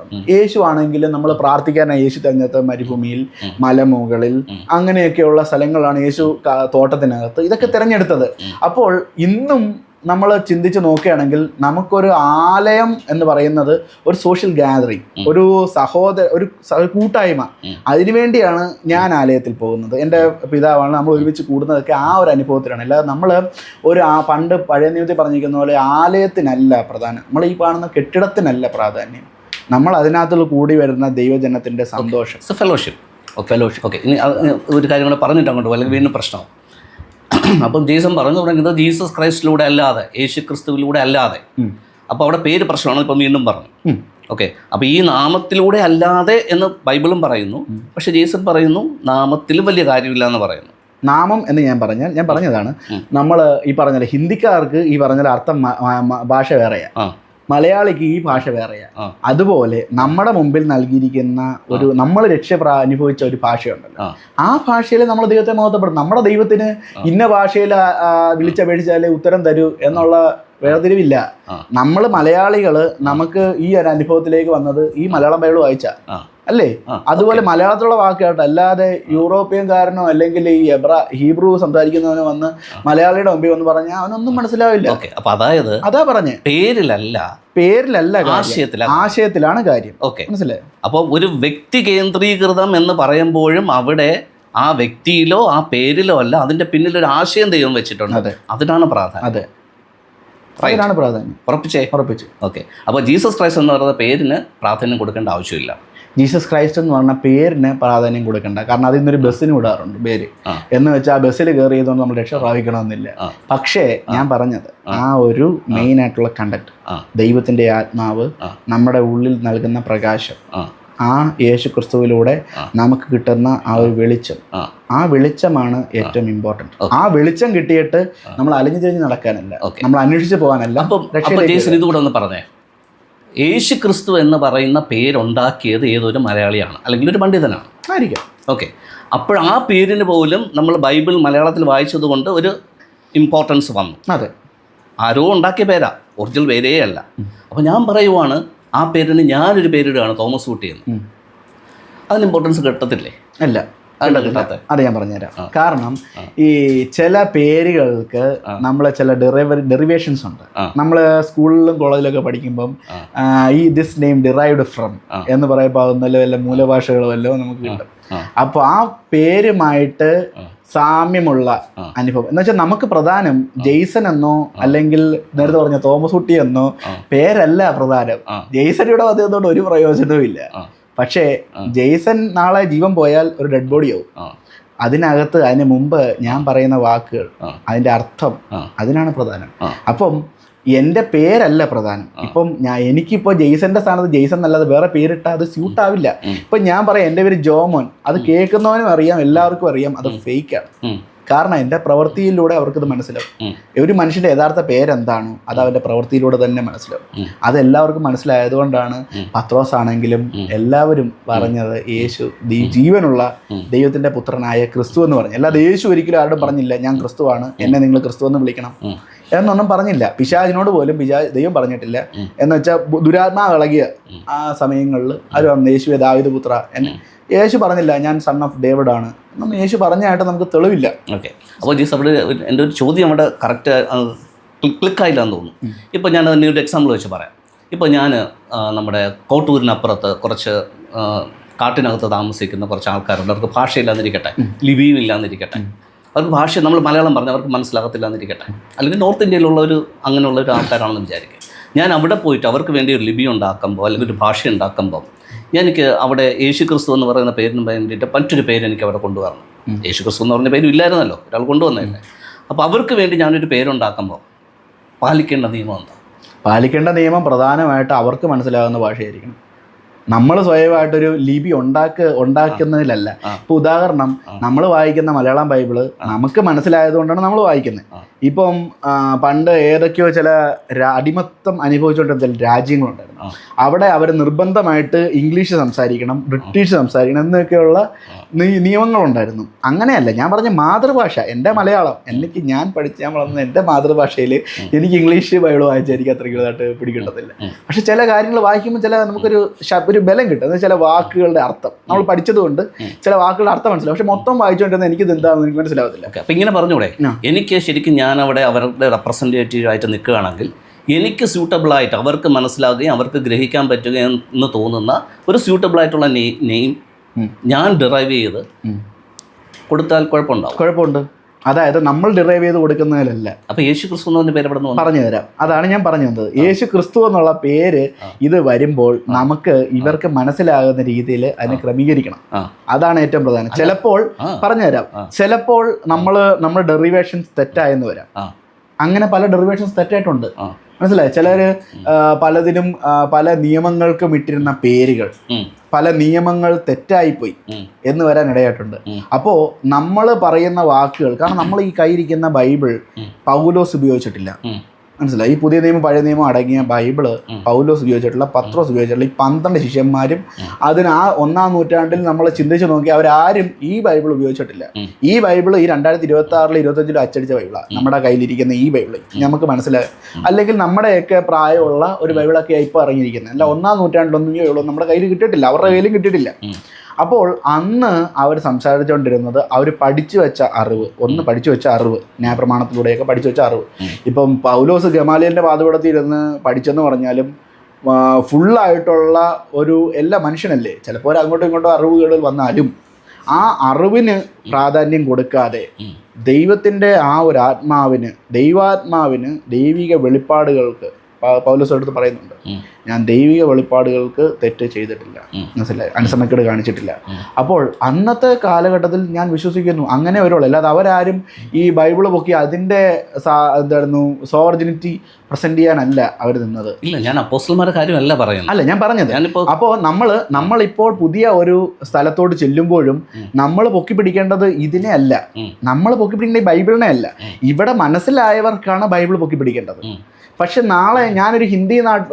പറയുന്നത്. യേശു ആണെങ്കിലും നമ്മൾ പ്രാർത്ഥിക്കാനായി യേശു തെരഞ്ഞെടുത്ത മരുഭൂമിയിൽ, മലമുകളിൽ, അങ്ങനെയൊക്കെയുള്ള സ്ഥലങ്ങളാണ് യേശു തോട്ടത്തിനകത്ത് ഇതൊക്കെ തിരഞ്ഞെടുത്തത്. അപ്പോൾ ഇന്നും നമ്മൾ ചിന്തിച്ച് നോക്കുകയാണെങ്കിൽ നമുക്കൊരു ആലയം എന്ന് പറയുന്നത് ഒരു സോഷ്യൽ ഗാദറിങ്, ഒരു ഒരു കൂട്ടായ്മ. അതിനുവേണ്ടിയാണ് ഞാൻ ആലയത്തിൽ പോകുന്നത്. എൻ്റെ പിതാവാണ്, നമ്മൾ ഒരുമിച്ച് കൂടുന്നതൊക്കെ ആ ഒരു അനുഭവത്തിലാണ്. അല്ലാതെ നമ്മൾ പണ്ട് പഴയ നിയമത്തിൽ പറഞ്ഞിരിക്കുന്ന പോലെ ആലയത്തിനല്ല പ്രധാനം, നമ്മൾ ഈ കാണുന്ന കെട്ടിടത്തിനല്ല പ്രാധാന്യം, നമ്മൾ അതിനകത്തുള്ള കൂടി വരുന്ന ദൈവജനത്തിൻ്റെ സന്തോഷം. ഫെലോഷിപ്പ്. ഓക്കെ, ഇനി ഒരു കാര്യം കൂടെ പറഞ്ഞിട്ട് അങ്ങോട്ട് അല്ലെങ്കിൽ വീണ്ടും പ്രശ്നമാവും. അപ്പം ജീസസ് പറഞ്ഞു തുടങ്ങിയത് ജീസസ് ക്രൈസ്റ്റിലൂടെ അല്ലാതെ, യേശു ക്രിസ്തുവിലൂടെ അല്ലാതെ. അപ്പോൾ അവിടെ പേര് പ്രശ്നമാണ്, ഇപ്പം വീണ്ടും പറഞ്ഞു. ഓക്കെ, അപ്പോൾ ഈ നാമത്തിലൂടെ അല്ലാതെ എന്ന് ബൈബിളും പറയുന്നു, പക്ഷെ ജീസസ് പറയുന്നു നാമത്തിലും വലിയ കാര്യമില്ല എന്ന് പറയുന്നു. നാമം എന്ന് ഞാൻ പറഞ്ഞതാണ്, നമ്മൾ ഈ പറഞ്ഞ ഹിന്ദിക്കാർക്ക് ഈ പറഞ്ഞ അർത്ഥം ഭാഷ വേറെയാണ്, മലയാളിക്ക് ഈ ഭാഷ വേറെയാണ്. അതുപോലെ നമ്മുടെ മുമ്പിൽ നൽകിയിരിക്കുന്ന നമ്മൾ അനുഭവിച്ച ഒരു ഭാഷയുണ്ടല്ലോ, ആ ഭാഷയിൽ നമ്മൾ ദൈവത്തെ മഹത്വപ്പെടും. നമ്മുടെ ദൈവത്തിന് ഇന്ന ഭാഷയിൽ വിളിച്ചപേക്ഷിച്ചാലേ ഉത്തരം തരൂ എന്നുള്ള വേർതിരിവില്ല. നമ്മൾ മലയാളികൾ നമുക്ക് ഈ ഒരു അനുഭവത്തിലേക്ക് വന്നത് ഈ മലയാളം ബൈബിൾ വായിച്ച അല്ലേ. അതുപോലെ മലയാളത്തിലുള്ള വാക്കായിട്ട്, അല്ലാതെ യൂറോപ്യൻകാരനോ അല്ലെങ്കിൽ ഈ ഹീബ്രു സംസാരിക്കുന്നവനോ വന്ന് മലയാളിയുടെ മുമ്പിൽ വന്ന് പറഞ്ഞാൽ അവനൊന്നും മനസ്സിലാവില്ല. അപ്പൊ അതായത് അതാ പറഞ്ഞേ, പേരിലല്ല ആശയത്തിലാണ് കാര്യം. ഓക്കെ, മനസ്സിലായി. അപ്പോൾ ഒരു വ്യക്തി കേന്ദ്രീകൃതം എന്ന് പറയുമ്പോഴും അവിടെ ആ വ്യക്തിയിലോ ആ പേരിലോ അല്ല, അതിന്റെ പിന്നിലൊരു ആശയം ദൈവം വെച്ചിട്ടുണ്ട്. അതിനാണ് പ്രാധാന്യം. അതെ, അതിനാണ് പ്രാധാന്യം. ഉറപ്പിച്ചു. ഓക്കെ, അപ്പോൾ ജീസസ് ക്രൈസ്റ്റ് എന്ന് പറയുന്ന പേരിന് പ്രാധാന്യം കൊടുക്കേണ്ട ആവശ്യമില്ല. ജീസസ് ക്രൈസ്റ്റ് എന്ന് പറഞ്ഞ പേരിന് പ്രാധാന്യം കൊടുക്കണ്ട. കാരണം അതിൽ നിന്നൊരു ബസ്സിന് വിടാറുണ്ട് പേര് എന്ന് വെച്ചാൽ ആ ബസ്സിൽ കയറി ചെയ്തുകൊണ്ട് നമ്മൾ രക്ഷ പ്രാപിക്കണമെന്നില്ല. പക്ഷേ ഞാൻ പറഞ്ഞത് ആ ഒരു മെയിൻ ആയിട്ടുള്ള കണ്ടക്ട്, ദൈവത്തിൻ്റെ ആത്മാവ് നമ്മുടെ ഉള്ളിൽ നൽകുന്ന പ്രകാശം, ആ യേശു ക്രിസ്തുവിലൂടെ നമുക്ക് കിട്ടുന്ന ആ ഒരു വെളിച്ചം, ആ വെളിച്ചമാണ് ഏറ്റവും ഇമ്പോർട്ടൻറ്റ്. ആ വെളിച്ചം കിട്ടിയിട്ട് നമ്മൾ അലിഞ്ഞു തിരിഞ്ഞ് നടക്കാനല്ല, നമ്മൾ അന്വേഷിച്ച് പോകാനല്ല. ഇതുകൂടെ ഒന്ന് പറഞ്ഞേ, യേശു ക്രിസ്തു എന്ന് പറയുന്ന പേരുണ്ടാക്കിയത് ഏതൊരു മലയാളിയാണ് അല്ലെങ്കിൽ ഒരു പണ്ഡിതനാണ് ആയിരിക്കും. ഓക്കെ, അപ്പോൾ ആ പേരിന് പോലും നമ്മൾ ബൈബിൾ മലയാളത്തിൽ വായിച്ചത് കൊണ്ട് ഒരു ഇമ്പോർട്ടൻസ് വന്നു. അതെ, ആരോ ഉണ്ടാക്കിയ പേരാ, ഒറിജിനൽ പേരേ അല്ല. അപ്പോൾ ഞാൻ പറയുവാണ്, ആ പേരിന് ഞാനൊരു പേരിടുകയാണ് തോമസ് കുട്ടി എന്ന്. അതിന് ഇമ്പോർട്ടൻസ് കിട്ടത്തില്ലേ? അല്ല, അത് ഞാൻ പറഞ്ഞുതരാം. കാരണം ഈ ചില പേരുകൾക്ക് നമ്മളെ ചില ഡെറിവേഷൻസ് ഉണ്ട്. നമ്മൾ സ്കൂളിലും കോളേജിലൊക്കെ പഠിക്കുമ്പം ഈ ദിസ് നെയിം ഡിറൈവ്ഡ് ഫ്രം എന്ന് പറയുമ്പോൾ അതൊന്നല്ലോ വല്ല മൂലഭാഷകളോ വല്ലോ നമുക്ക് കിട്ടും. അപ്പോൾ ആ പേരുമായിട്ട് സാമ്യമുള്ള അനുഭവം എന്ന് വെച്ചാൽ നമുക്ക് പ്രധാനം ജെയ്സൺ എന്നോ അല്ലെങ്കിൽ നേരത്തെ പറഞ്ഞ തോമസ് കുട്ടി എന്നോ പേരല്ല പ്രധാനം. ജെയ്സൺ ഇവിടെ വന്നതുകൊണ്ട് ഒരു പ്രയോജനവും ഇല്ല. പക്ഷേ ജെയ്സൺ നാളെ ജീവൻ പോയാൽ ഒരു ഡെഡ് ബോഡി ആവും. അതിനകത്ത് അതിന് മുമ്പ് ഞാൻ പറയുന്ന വാക്കുകൾ, അതിൻ്റെ അർത്ഥം, അതിനാണ് പ്രധാനം. അപ്പം എൻ്റെ പേരല്ല പ്രധാനം. ഇപ്പം എനിക്കിപ്പോൾ ജെയ്സന്റെ സ്ഥാനത്ത് ജെയ്സൺ എന്നല്ലാതെ വേറെ പേരിട്ടാൽ അത് സ്യൂട്ട് ആവില്ല. ഇപ്പം ഞാൻ പറയാം എൻ്റെ പേര് ജോമോൻ, അത് കേൾക്കുന്നവനും അറിയാം, എല്ലാവർക്കും അറിയാം അത് ഫേക്കാണ്. കാരണം എൻ്റെ പ്രവൃത്തിയിലൂടെ അവർക്കത് മനസ്സിലാവും. ഒരു മനുഷ്യൻ്റെ യഥാർത്ഥ പേരെന്താണോ അത് അവൻ്റെ പ്രവൃത്തിയിലൂടെ തന്നെ മനസ്സിലാവും. അതെല്ലാവർക്കും മനസ്സിലായതുകൊണ്ടാണ് പത്രോസ് ആണെങ്കിലും എല്ലാവരും പറഞ്ഞത് യേശു ജീവനുള്ള ദൈവത്തിൻ്റെ പുത്രനായ ക്രിസ്തു എന്ന് പറഞ്ഞു. അല്ലാതെ യേശു ഒരിക്കലും ആരോടും പറഞ്ഞില്ല ഞാൻ ക്രിസ്തുവാണ്, എന്നെ നിങ്ങൾ ക്രിസ്തു എന്ന് വിളിക്കണം എന്നൊന്നും പറഞ്ഞില്ല. പിശാചിനോട് പോലും ദൈവം പറഞ്ഞിട്ടില്ല. എന്ന് വെച്ചാൽ ദുരാത്മാവ് ഇളകിയ ആ സമയങ്ങളിൽ അവർ പറഞ്ഞു യേശുവേ ദാവീദ് പുത്ര, യേശു പറഞ്ഞില്ല ഞാൻ സൺ ഓഫ് ഡേവിഡ് ആണ് എന്നും യേശു പറഞ്ഞായിട്ട് നമുക്ക് തെളിവില്ല. ഓക്കെ, അപ്പോൾ ജീസ് അവിടെ എൻ്റെ ഒരു ചോദ്യം അവിടെ കറക്റ്റ് ക്ലിക്കായില്ലാന്ന് തോന്നുന്നു. ഇപ്പോൾ ഞാൻ തന്നെ ഒരു എക്സാമ്പിൾ വെച്ച് പറയാം. ഇപ്പോൾ ഞാൻ നമ്മുടെ കോട്ടൂരിനപ്പുറത്ത് കുറച്ച് കാട്ടിനകത്ത് താമസിക്കുന്ന കുറച്ച് ആൾക്കാരുണ്ട്. അവർക്ക് ഭാഷയില്ലാന്നിരിക്കട്ടെ, ലിപിയും ഇല്ലാന്നിരിക്കട്ടെ, അവർക്ക് ഭാഷ നമ്മൾ മലയാളം പറഞ്ഞാൽ അവർക്ക് മനസ്സിലാകത്തില്ലാന്നിരിക്കട്ടെ, അല്ലെങ്കിൽ നോർത്ത് ഇന്ത്യയിലുള്ള അങ്ങനെയുള്ള ഒരു ആൾക്കാരാണെന്ന് വിചാരിക്കുക. ഞാൻ അവിടെ പോയിട്ട് അവർക്ക് വേണ്ടി ഒരു ലിപി ഉണ്ടാക്കുമ്പോൾ അല്ലെങ്കിൽ ഒരു ഭാഷ ഉണ്ടാക്കുമ്പോൾ എനിക്ക് അവിടെ യേശു ക്രിസ്തു എന്ന് പറയുന്ന പേരിന് വേണ്ടിയിട്ട് മറ്റൊരു പേര് എനിക്ക് അവിടെ കൊണ്ടുവരണം. യേശു ക്രിസ്തു എന്ന് പറഞ്ഞ പേരും ഇല്ലായിരുന്നല്ലോ, ഒരാൾ കൊണ്ടുവന്നതല്ലേ. അപ്പോൾ അവർക്ക് വേണ്ടി ഞാനൊരു പേരുണ്ടാക്കുമ്പോൾ പാലിക്കേണ്ട നിയമം എന്താ? പാലിക്കേണ്ട നിയമം പ്രധാനമായിട്ട് അവർക്ക് മനസ്സിലാകുന്ന ഭാഷയായിരിക്കണം. നമ്മൾ സ്വയമായിട്ടൊരു ലിപി ഉണ്ടാക്കുന്നതിലല്ല. ഇപ്പോൾ ഉദാഹരണം, നമ്മൾ വായിക്കുന്ന മലയാളം ബൈബിള് നമുക്ക് മനസ്സിലായതുകൊണ്ടാണ് നമ്മൾ വായിക്കുന്നത്. ഇപ്പം പണ്ട് ഏതൊക്കെയോ ചില അടിമത്തം അനുഭവിച്ചുകൊണ്ടിരുന്ന രാജ്യങ്ങളുണ്ടായിരുന്നു. അവിടെ അവർ നിർബന്ധമായിട്ട് ഇംഗ്ലീഷ് സംസാരിക്കണം, ബ്രിട്ടീഷ് സംസാരിക്കണം എന്നൊക്കെയുള്ള നിയമങ്ങളുണ്ടായിരുന്നു. അങ്ങനെയല്ല, ഞാൻ പറഞ്ഞ മാതൃഭാഷ എൻ്റെ മലയാളം, ഞാൻ വളർന്ന എൻ്റെ മാതൃഭാഷയിൽ എനിക്ക് ഇംഗ്ലീഷ് ബൈബിൾ വായിച്ചാൽ എനിക്ക് അത്ര ഇതായിട്ട് പിടിക്കേണ്ടതില്ല. പക്ഷെ ചില കാര്യങ്ങൾ വായിക്കുമ്പോൾ നമുക്കൊരു ഒരു ബലം കിട്ടും. എന്ന് ചില വാക്കുകളുടെ അർത്ഥം നമ്മൾ പഠിച്ചതുകൊണ്ട് ചില വാക്കുകളുടെ അർത്ഥം മനസ്സിലാവും. പക്ഷെ മൊത്തം വായിച്ചുകൊണ്ടിരുന്ന എനിക്കിത് എന്താണെന്ന് എനിക്ക് മനസ്സിലാവത്തില്ല. അപ്പം ഇങ്ങനെ പറഞ്ഞൂടെ, എനിക്ക് ശരിക്കും ഞാൻ അവിടെ അവരുടെ റെപ്രസെൻറ്റേറ്റീവ് ആയിട്ട് നിൽക്കുകയാണെങ്കിൽ എനിക്ക് സ്യൂട്ടബിളായിട്ട് അവർക്ക് മനസ്സിലാകുകയും അവർക്ക് ഗ്രഹിക്കാൻ പറ്റുകയെന്ന് തോന്നുന്ന ഒരു സ്യൂട്ടബിളായിട്ടുള്ള നെയിം ഞാൻ ഡിറൈവ് ചെയ്ത് കൊടുത്താൽ കുഴപ്പമുണ്ട്. അതായത് നമ്മൾ ഡിറൈവ് ചെയ്ത് കൊടുക്കുന്നതിലല്ല. അപ്പോൾ യേശു ക്രിസ്തു എന്ന പേര് എവിടെ നിന്ന് പറഞ്ഞു തരാം. അതാണ് ഞാൻ പറഞ്ഞു തന്നത്. യേശു ക്രിസ്തു എന്നുള്ള പേര് ഇത് വരുമ്പോൾ നമുക്ക് ഇവർക്ക് മനസ്സിലാകുന്ന രീതിയിൽ അതിനെ ക്രമീകരിക്കണം. അതാണ് ഏറ്റവും പ്രധാനം. ചിലപ്പോൾ പറഞ്ഞുതരാം, ചിലപ്പോൾ നമ്മുടെ ഡെറിവേഷൻസ് തെറ്റായെന്ന് വരാം. അങ്ങനെ പല ഡെറിവേഷൻസ് തെറ്റായിട്ടുണ്ട്. മനസ്സിലായി? ചിലർ പലതിനും പല നിയമങ്ങൾക്കും ഇട്ടിരുന്ന പേരുകൾ, പല നിയമങ്ങൾ തെറ്റായിപ്പോയി എന്ന് വരാൻ ഇടയായിട്ടുണ്ട്. അപ്പോൾ നമ്മൾ പറയുന്ന വാക്കുകൾ, കാരണം നമ്മൾ ഈ കയ്യിരിക്കുന്ന ബൈബിൾ പൗലോസ് ഉപയോഗിച്ചിട്ടില്ല. മനസ്സിലായി? ഈ പുതിയ നിയമം പഴയ നിയമം അടങ്ങിയ ബൈബിള് പൗലോസ് ഉപയോഗിച്ചിട്ടുള്ള, പത്രോസ് ഉപയോഗിച്ചിട്ടുള്ള, ഈ 12 ശിഷ്യന്മാരും അതിന് ആ 1-ാം നൂറ്റാണ്ടിൽ നമ്മൾ ചിന്തിച്ച് നോക്കി അവരാരും ഈ ബൈബിൾ ഉപയോഗിച്ചിട്ടില്ല. ഈ ബൈബിൾ ഈ 2026 25 അച്ചടിച്ച ബൈബിളാണ് നമ്മുടെ കയ്യിലിരിക്കുന്ന ഈ ബൈബിൾ. നമുക്ക് മനസ്സിലായി, അല്ലെങ്കിൽ നമ്മുടെയൊക്കെ പ്രായമുള്ള ഒരു ബൈബിളൊക്കെയാണ് ഇപ്പോൾ ഇറങ്ങിയിരിക്കുന്നത്. അല്ല 1-ാം നൂറ്റാണ്ടിലൊന്നും ഉള്ളൂ നമ്മുടെ കയ്യിൽ കിട്ടിയിട്ടില്ല, അവരുടെ കയ്യിലും കിട്ടിയിട്ടില്ല. അപ്പോൾ അന്ന് അവർ സംസാരിച്ചുകൊണ്ടിരുന്നത് അവർ പഠിച്ചു വെച്ച അറിവ്, പഠിച്ചു വെച്ച അറിവ്, ന്യായപ്രമാണത്തിലൂടെയൊക്കെ പഠിച്ചു വെച്ച അറിവ്. ഇപ്പം പൗലോസ് ഗമാലിയലിൻ്റെ പാതപീഠത്തിൽ ഇരുന്ന് പഠിച്ചെന്ന് പറഞ്ഞാലും ഫുള്ളായിട്ടുള്ള ഒരു എല്ലാ മനുഷ്യനല്ലേ, ചിലപ്പോൾ അങ്ങോട്ടും ഇങ്ങോട്ടും അറിവുകൾ വന്നാലും ആ അറിവിന് പ്രാധാന്യം കൊടുക്കാതെ ദൈവത്തിൻ്റെ ആ ഒരു ദൈവാത്മാവിന് ദൈവിക വെളിപ്പാടുകൾക്ക് പൗലോസ് എടുത്ത് പറയുന്നുണ്ട്, ഞാൻ ദൈവിക വെളിപ്പാടുകൾക്ക് തെറ്റ് ചെയ്തിട്ടില്ല, മനസ്സിലായി, അനുസരണക്കേട് കാണിച്ചിട്ടില്ല. അപ്പോൾ അന്നത്തെ കാലഘട്ടത്തിൽ ഞാൻ വിശ്വസിക്കുന്നു അങ്ങനെ വരുള്ളൂ. അല്ലാതെ അവരാരും ഈ ബൈബിള് പൊക്കി അതിൻ്റെ സോവർജിനിറ്റി പ്രസന്റ് ചെയ്യാനല്ല അവർ നിന്നത്. ഇല്ല, ഞാൻ അപ്പോസ്തലന്മാരുടെ കാര്യമല്ല പറയുന്നത്. അല്ല, ഞാൻ പറഞ്ഞത് അപ്പോൾ നമ്മളിപ്പോൾ പുതിയ ഒരു സ്ഥലത്തോട്ട് ചെല്ലുമ്പോഴും നമ്മൾ പൊക്കി പിടിക്കേണ്ടത് ഇതിനെ അല്ല, നമ്മൾ പൊക്കി പിടിക്കേണ്ട ഈ ബൈബിളിനെ അല്ല. ഇവിടെ മനസ്സിലായവർക്കാണ് ബൈബിൾ പൊക്കി പിടിക്കേണ്ടത്. പക്ഷെ നാളെ ഞാനൊരു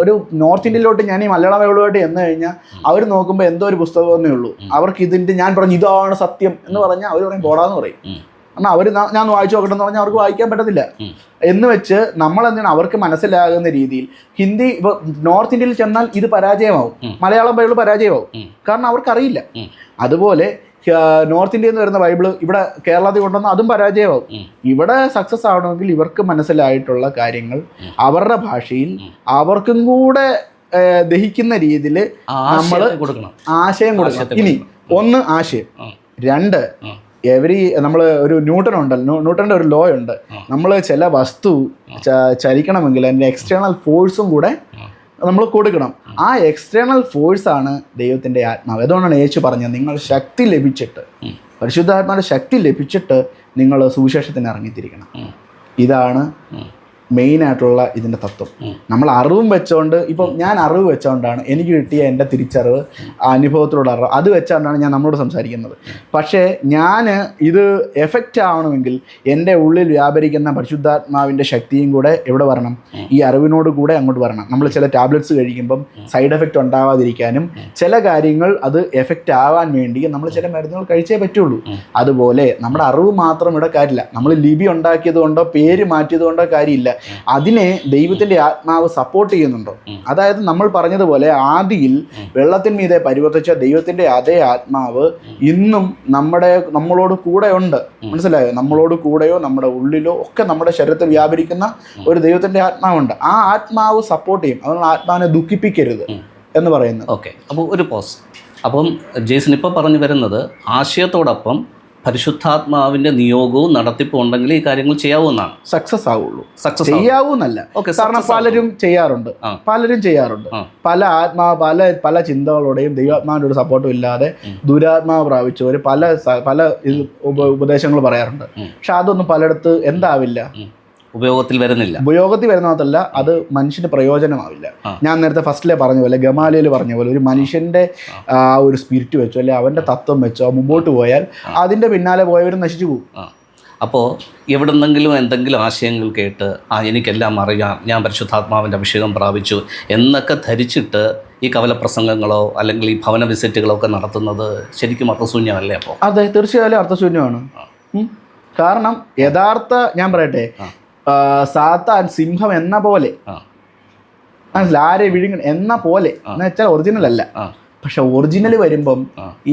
ഒരു നോർത്ത് ഇന്ത്യയിലോട്ട് ഞാൻ ഈ മലയാള ബൈബിളുമായിട്ട് ചെന്ന് കഴിഞ്ഞാൽ അവർ നോക്കുമ്പോൾ എന്തോ ഒരു പുസ്തകമേ ഉള്ളൂ, അവർക്ക് ഇതിൻ്റെ ഞാൻ പറഞ്ഞു ഇതാണ് സത്യം എന്ന് പറഞ്ഞാൽ അവർ പറയും പോടാന്ന് പറയും. എന്നാൽ അവർ ഞാൻ വായിച്ചു നോക്കട്ടെ എന്ന് പറഞ്ഞാൽ അവർക്ക് വായിക്കാൻ പറ്റത്തില്ല. എന്ന് വെച്ച് നമ്മളെന്താണ് അവർക്ക് മനസ്സിലാകുന്ന രീതിയിൽ ഹിന്ദി ഇപ്പോൾ നോർത്ത് ഇന്ത്യയിൽ ചെന്നാൽ ഇത് പരാജയമാവും, മലയാളം ബൈബിൾ പരാജയമാവും, കാരണം അവർക്കറിയില്ല. അതുപോലെ നോർത്ത് ഇന്ത്യയിൽ നിന്ന് വരുന്ന ബൈബിള് ഇവിടെ കേരളത്തിൽ കൊണ്ടുവന്ന അതും പരാജയമാവും. ഇവിടെ സക്സസ് ആവണമെങ്കിൽ ഇവർക്ക് മനസ്സിലായിട്ടുള്ള കാര്യങ്ങൾ അവരുടെ ഭാഷയിൽ അവർക്കും കൂടെ ദഹിക്കുന്ന രീതിയിൽ നമ്മൾ ആശയം കൊടുക്കണം. ഇനി ഒന്ന് ആശയം, രണ്ട് നമ്മൾ ഒരു ന്യൂട്ടൻ്റെ ഒരു ലോ ഉണ്ട്. നമ്മൾ ചില വസ്തു ചലിക്കണമെങ്കിൽ അതിൻ്റെ എക്സ്റ്റേണൽ ഫോഴ്സും കൂടെ നമ്മൾ കൊടുക്കണം. ആ എക്സ്റ്റേണൽ ഫോഴ്സാണ് ദൈവത്തിൻ്റെ ആത്മാവ്. അതുകൊണ്ടാണ് യേശു പറഞ്ഞത്, നിങ്ങൾ ശക്തി ലഭിച്ചിട്ട്, പരിശുദ്ധാത്മാവിൻ്റെ ശക്തി ലഭിച്ചിട്ട് നിങ്ങൾ സുവിശേഷത്തിന് ഇറങ്ങിത്തിരിക്കണം. ഇതാണ് മെയിനായിട്ടുള്ള ഇതിൻ്റെ തത്വം. നമ്മൾ അറിവും വെച്ചുകൊണ്ട്, ഇപ്പം ഞാൻ അറിവ് വെച്ചുകൊണ്ടാണ് എനിക്ക് കിട്ടിയ എൻ്റെ തിരിച്ചറിവ്, അനുഭവത്തിലുള്ള അറിവ്, അത് വെച്ചുകൊണ്ടാണ് ഞാൻ നമ്മളോട് സംസാരിക്കുന്നത്. പക്ഷേ ഞാൻ ഇത് എഫക്റ്റ് ആവണമെങ്കിൽ എൻ്റെ ഉള്ളിൽ വ്യാപരിക്കുന്ന പരിശുദ്ധാത്മാവിൻ്റെ ശക്തിയും കൂടെ എവിടെ വരണം? ഈ അറിവിനോട് കൂടെ അങ്ങോട്ട് വരണം. നമ്മൾ ചില ടാബ്ലറ്റ്സ് കഴിക്കുമ്പം സൈഡ് എഫക്റ്റ് ഉണ്ടാവാതിരിക്കാനും ചില കാര്യങ്ങൾ അത് എഫക്റ്റ് ആവാൻ വേണ്ടി നമ്മൾ ചില മരുന്നുകൾ കഴിച്ചേ പറ്റുള്ളൂ. അതുപോലെ നമ്മുടെ അറിവ് മാത്രം ഇവിടെ കാര്യമില്ല. നമ്മൾ ലിപി ഉണ്ടാക്കിയത് കൊണ്ടോ പേര് മാറ്റിയത് കൊണ്ടോ കാര്യമില്ല. അതിനെ ദൈവത്തിൻ്റെ ആത്മാവ് സപ്പോർട്ട് ചെയ്യുന്നുണ്ടോ? അതായത് നമ്മൾ പറഞ്ഞതുപോലെ ആദിയിൽ വെള്ളത്തിന്മീതെ പരിവർത്തിച്ച ദൈവത്തിൻ്റെ അതേ ആത്മാവ് ഇന്നും നമ്മളോട് കൂടെ ഉണ്ട്. മനസ്സിലായോ? നമ്മളോട് കൂടെയോ നമ്മുടെ ഉള്ളിലോ ഒക്കെ നമ്മുടെ ശരീരത്തിൽ വ്യാപരിക്കുന്ന ഒരു ദൈവത്തിൻ്റെ ആത്മാവുണ്ട്. ആ ആത്മാവ് സപ്പോർട്ട് ചെയ്യും. അതുകൊണ്ട് ആത്മാവിനെ ദുഃഖിപ്പിക്കരുത് എന്ന് പറയുന്നത്. ഓക്കെ, അപ്പോൾ ഒരു പോസ്. അപ്പം ജേസൺ ഇപ്പോൾ പറഞ്ഞു വരുന്നത് ആശയത്തോടൊപ്പം പരിശുദ്ധാത്മാവിന്റെ നിയോഗവും നടത്തിപ്പും ഉണ്ടെങ്കിൽ ഈ കാര്യങ്ങൾ ചെയ്യാവുന്നതാണ്. സക്സസ് ആവുള്ളൂ, ചെയ്യാവൂന്നല്ല. കാരണം പലരും ചെയ്യാറുണ്ട്. പല ചിന്തകളോടെയും ദൈവാത്മാവിൻ്റെ ഒരു സപ്പോർട്ടും ഇല്ലാതെ ദുരാത്മാവ് പ്രാപിച്ചവർ പല ഉപദേശങ്ങൾ പറയാറുണ്ട്. പക്ഷെ അതൊന്നും പലയിടത്ത് എന്താവില്ല, ഉപയോഗത്തിൽ വരുന്നില്ല. ഉപയോഗത്തിൽ വരുന്ന മാത്രമല്ല, അത് മനുഷ്യന് പ്രയോജനമാവില്ല. ഞാൻ നേരത്തെ ഫസ്റ്റിലെ പറഞ്ഞ പോലെ, ഗമാലിയൽ പറഞ്ഞ പോലെ, ഒരു മനുഷ്യൻ്റെ ആ ഒരു സ്പിരിറ്റ് വെച്ചോ അല്ലെ അവൻ്റെ തത്വം വെച്ചോ മുമ്പോട്ട് പോയാൽ അതിൻ്റെ പിന്നാലെ പോയവരും നശിച്ചു പോകും. അപ്പോൾ എന്തെങ്കിലും ആശയങ്ങൾ കേട്ട് എനിക്കെല്ലാം അറിയാം, ഞാൻ പരിശുദ്ധാത്മാവിൻ്റെ അഭിഷേകം പ്രാപിച്ചു എന്നൊക്കെ ധരിച്ചിട്ട് ഈ കവലപ്രസംഗങ്ങളോ അല്ലെങ്കിൽ ഈ ഭവന വിസിറ്റുകളോ ഒക്കെ നടത്തുന്നത് ശരിക്കും അർത്ഥശൂന്യമല്ലേ? അപ്പോൾ അതെ, തീർച്ചയായും അർത്ഥശൂന്യമാണ്. കാരണം ഞാൻ പറയട്ടെ, സാത്താൻ സിംഹം എന്ന പോലെ, മനസ്സിലായി, ആരെ വിഴുങ്ങ എന്ന പോലെ എന്ന് വെച്ചാൽ ഒറിജിനൽ അല്ല. പക്ഷെ ഒറിജിനൽ വരുമ്പം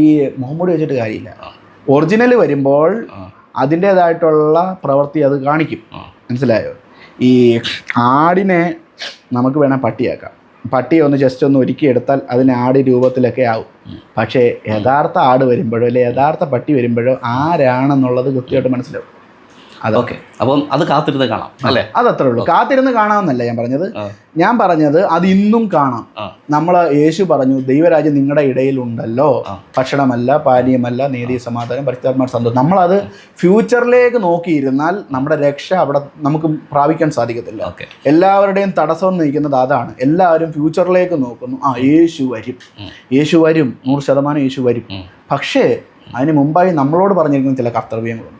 ഈ മുഹമ്മദ് വെച്ചിട്ട് കാര്യമില്ല. ഒറിജിനൽ വരുമ്പോൾ അതിൻ്റേതായിട്ടുള്ള പ്രവൃത്തി അത് കാണിക്കും. മനസ്സിലായോ? ഈ ആടിനെ നമുക്ക് വേണേൽ പട്ടിയാക്കാം. പട്ടിയെ ഒന്ന് ജസ്റ്റ് ഒന്ന് ഒരുക്കി എടുത്താൽ അതിന് ആട് രൂപത്തിലൊക്കെ ആവും. പക്ഷേ യഥാർത്ഥ ആട് വരുമ്പോഴോ അല്ലെ യഥാർത്ഥ പട്ടി വരുമ്പോഴോ ആരാണെന്നുള്ളത് കൃത്യമായിട്ട് മനസ്സിലാവും. ഓക്കെ, അപ്പം അത് കാത്തിരുന്ന് കാണാം അല്ലേ? അതത്രേ ഉള്ളൂ. കാത്തിരുന്ന് കാണാമെന്നല്ല ഞാൻ പറഞ്ഞത്. ഞാൻ പറഞ്ഞത് അത് ഇന്നും കാണാം. നമ്മൾ യേശു പറഞ്ഞു ദൈവരാജ്യം നിങ്ങളുടെ ഇടയിലുണ്ടല്ലോ, ഭക്ഷണമല്ല, പാനീയമല്ല, നീതി, സമാധാനം, പരിശുദ്ധാത്മാ, സന്തോഷം. നമ്മളത് ഫ്യൂച്ചറിലേക്ക് നോക്കിയിരുന്നാൽ നമ്മുടെ രക്ഷ അവിടെ നമുക്ക് പ്രാപിക്കാൻ സാധിക്കത്തില്ല. എല്ലാവരുടെയും തടസ്സം നിൽക്കുന്നത് അതാണ്. എല്ലാവരും ഫ്യൂച്ചറിലേക്ക് നോക്കുന്നു. യേശു വരും, യേശു വരും, 100% യേശു വരും. പക്ഷേ അതിന് മുമ്പായി നമ്മളോട് പറഞ്ഞിരിക്കുന്ന ചില കർത്തവ്യങ്ങളുണ്ട്.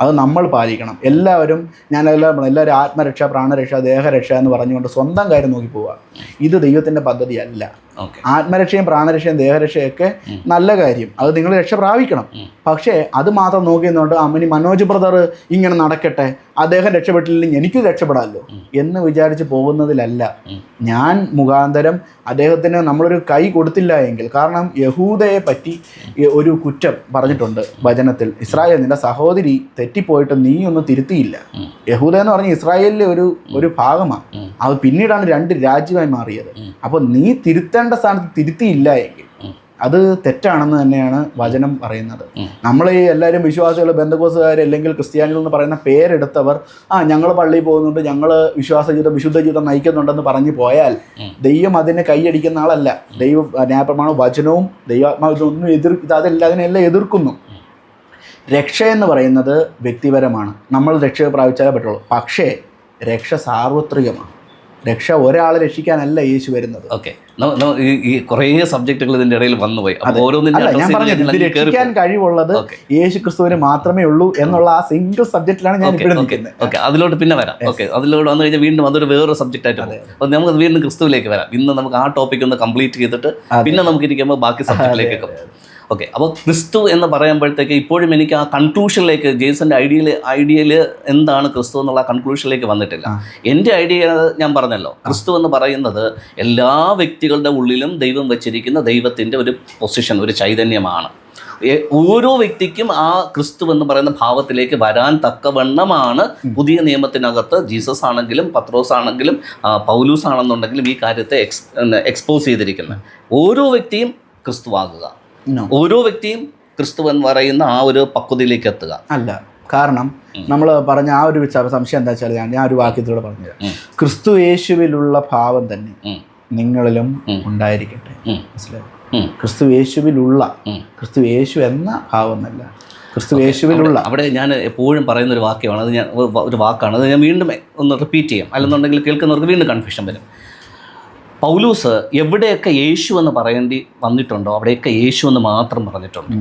അത് നമ്മൾ പാലിക്കണം. എല്ലാവരും എല്ലാവരും ആത്മരക്ഷ, പ്രാണരക്ഷ, ദേഹരക്ഷ എന്ന് പറഞ്ഞുകൊണ്ട് സ്വന്തം കാര്യം നോക്കി പോവുക. ഇത് ദൈവത്തിൻ്റെ പദ്ധതി അല്ല. ആത്മരക്ഷയും പ്രാണരക്ഷയും ദേഹരക്ഷയൊക്കെ നല്ല കാര്യം, അത് നിങ്ങൾ രക്ഷ പ്രാപിക്കണം. പക്ഷേ അത് മാത്രം നോക്കിയെന്നുകൊണ്ട് അമ്മനി മനോജ് ബ്രദർ ഇങ്ങനെ നടക്കട്ടെ, അദ്ദേഹം രക്ഷപ്പെട്ടില്ലെങ്കിൽ എനിക്കും രക്ഷപ്പെടാമല്ലോ എന്ന് വിചാരിച്ച് പോകുന്നതിലല്ല. ഞാൻ മുഖാന്തരം അദ്ദേഹത്തിന് നമ്മളൊരു കൈ കൊടുത്തില്ല എങ്കിൽ, കാരണം യഹൂദയെ പറ്റി ഒരു കുറ്റം പറഞ്ഞിട്ടുണ്ട് വചനത്തിൽ. ഇസ്രായേൽ നിന്റെ സഹോദരി തെറ്റിപ്പോയിട്ട് നീ ഒന്നും തിരുത്തിയില്ല. യഹൂദ എന്ന് പറഞ്ഞ ഇസ്രായേലിലെ ഒരു ഭാഗമാണ്. അത് പിന്നീടാണ് 2 രാജ്യമായി മാറിയത്. അപ്പോൾ നീ തിരുത്തേണ്ട സ്ഥാനത്ത് തിരുത്തിയില്ല എങ്കിൽ അത് തെറ്റാണെന്ന് തന്നെയാണ് വചനം പറയുന്നത്. നമ്മൾ ഈ എല്ലാവരും വിശ്വാസികൾ, ബന്ധക്കോസുകാർ അല്ലെങ്കിൽ ക്രിസ്ത്യാനികൾ എന്ന് പറയുന്ന പേരെടുത്തവർ ഞങ്ങൾ പള്ളിയിൽ പോകുന്നുണ്ട്, ഞങ്ങൾ വിശ്വാസ ജീവിതം, വിശുദ്ധ ജീവിതം നയിക്കുന്നുണ്ടെന്ന് പറഞ്ഞു പോയാൽ ദൈവം അതിനെ കൈയടിക്കുന്ന ആളല്ല. ദൈവം ന്യായപ്രമാണവും വചനവും ദൈവാത്മാവും ഇതൊന്നും അതിനെല്ലാം എതിർക്കുന്നു. രക്ഷ എന്ന് പറയുന്നത് വ്യക്തിപരമാണ്. നമ്മൾ രക്ഷ പ്രാപിച്ചാലേ പറ്റുള്ളൂ. പക്ഷേ രക്ഷ സാർവത്രികമാണ്. രക്ഷ ഒരാളെ രക്ഷിക്കാനല്ല യേശു വരുന്നത്. ഓക്കെ, ഈ കുറേ സബ്ജക്റ്റുകൾ ഇതിന്റെ ഇടയിൽ വന്നുപോയി. ഞാൻ പറഞ്ഞത് ഇത് രക്ഷിക്കാൻ കഴിവുള്ളത് യേശു ക്രിസ്തുവിന് മാത്രമേ ഉള്ളൂ എന്നുള്ള ആ സിംഗിൾ സബ്ജക്റ്റിലാണ് ഞാൻ ഇപ്പോഴും നിൽക്കുന്നത്. ഓക്കെ, അതിലോട്ട് പിന്നെ വരാം. ഓക്കെ, അതിലോട്ട് വന്നു കഴിഞ്ഞാൽ വീണ്ടും അതൊരു വേറൊരു സബ്ജക്റ്റ് ആയിട്ട് പോകും. അപ്പോൾ നമുക്ക് വീണ്ടും ക്രിസ്തുവിലേക്ക് വരാം. ഇന്ന് നമുക്ക് ആ ടോപ്പിക് ഒന്ന് കംപ്ലീറ്റ് ചെയ്തിട്ട് പിന്നെ നമുക്ക് ഇരിക്കുമ്പോൾ ബാക്കി സബ്ജക്റ്റിലേക്കൊക്കെ പോകും. ഓക്കെ, അപ്പോൾ ക്രിസ്തു എന്ന് പറയുമ്പോഴത്തേക്ക് ഇപ്പോഴും എനിക്ക് ആ കൺക്ലൂഷനിലേക്ക്, ജെയ്സന്റെ ഐഡിയയിൽ എന്താണ് ക്രിസ്തു എന്നുള്ള കൺക്ലൂഷനിലേക്ക് വന്നിട്ടില്ല. എൻ്റെ ഐഡിയ ഞാൻ പറഞ്ഞല്ലോ, ക്രിസ്തു എന്ന് പറയുന്നത് എല്ലാ വ്യക്തികളുടെ ഉള്ളിലും ദൈവം വെച്ചിരിക്കുന്ന ദൈവത്തിൻ്റെ ഒരു പൊസിഷൻ, ഒരു ചൈതന്യമാണ്. ഓരോ വ്യക്തിക്കും ആ ക്രിസ്തു എന്ന് പറയുന്ന ഭാവത്തിലേക്ക് വരാൻ തക്കവണ്ണമാണ് പുതിയ നിയമത്തിനകത്ത് ജീസസ് ആണെങ്കിലും പത്രോസ് ആണെങ്കിലും പൗലൂസ് ആണെന്നുണ്ടെങ്കിലും ഈ കാര്യത്തെ എക്സ്പോസ് ചെയ്തിരിക്കുന്നത്. ഓരോ വ്യക്തിയും ക്രിസ്തുവാകുക, ഓരോ വ്യക്തിയും ക്രിസ്തു എന്ന് പറയുന്ന ആ ഒരു പക്വതയിലേക്ക് എത്തുക അല്ല. കാരണം നമ്മൾ പറഞ്ഞ ആ ഒരു സംശയം എന്താ വെച്ചാൽ ഞാൻ ഒരു വാക്യത്തിലൂടെ പറഞ്ഞുതരാം. ക്രിസ്തു യേശുവിലുള്ള ഭാവം തന്നെ നിങ്ങളിലും ഉണ്ടായിരിക്കട്ടെ. മനസ്സിലായോ? ക്രിസ്തു യേശുവിലുള്ള, ക്രിസ്തു യേശു എന്ന ഭാവം എന്നല്ല, ക്രിസ്തു യേശുവിലുള്ള. അവിടെ ഞാൻ എപ്പോഴും പറയുന്ന ഒരു വാക്യമാണ്, അത് ഞാൻ ഒരു വാക്കാണ്, അത് ഞാൻ വീണ്ടും ഒന്ന് റിപ്പീറ്റ് ചെയ്യാം, അല്ലെന്നുണ്ടെങ്കിൽ കേൾക്കുന്നവർക്ക് വീണ്ടും കൺഫ്യൂഷൻ വരും. പൗലൂസ് എവിടെയൊക്കെ യേശു എന്ന് പറയേണ്ടി വന്നിട്ടുണ്ടോ അവിടെയൊക്കെ യേശു എന്ന് മാത്രം പറഞ്ഞിട്ടുണ്ട്.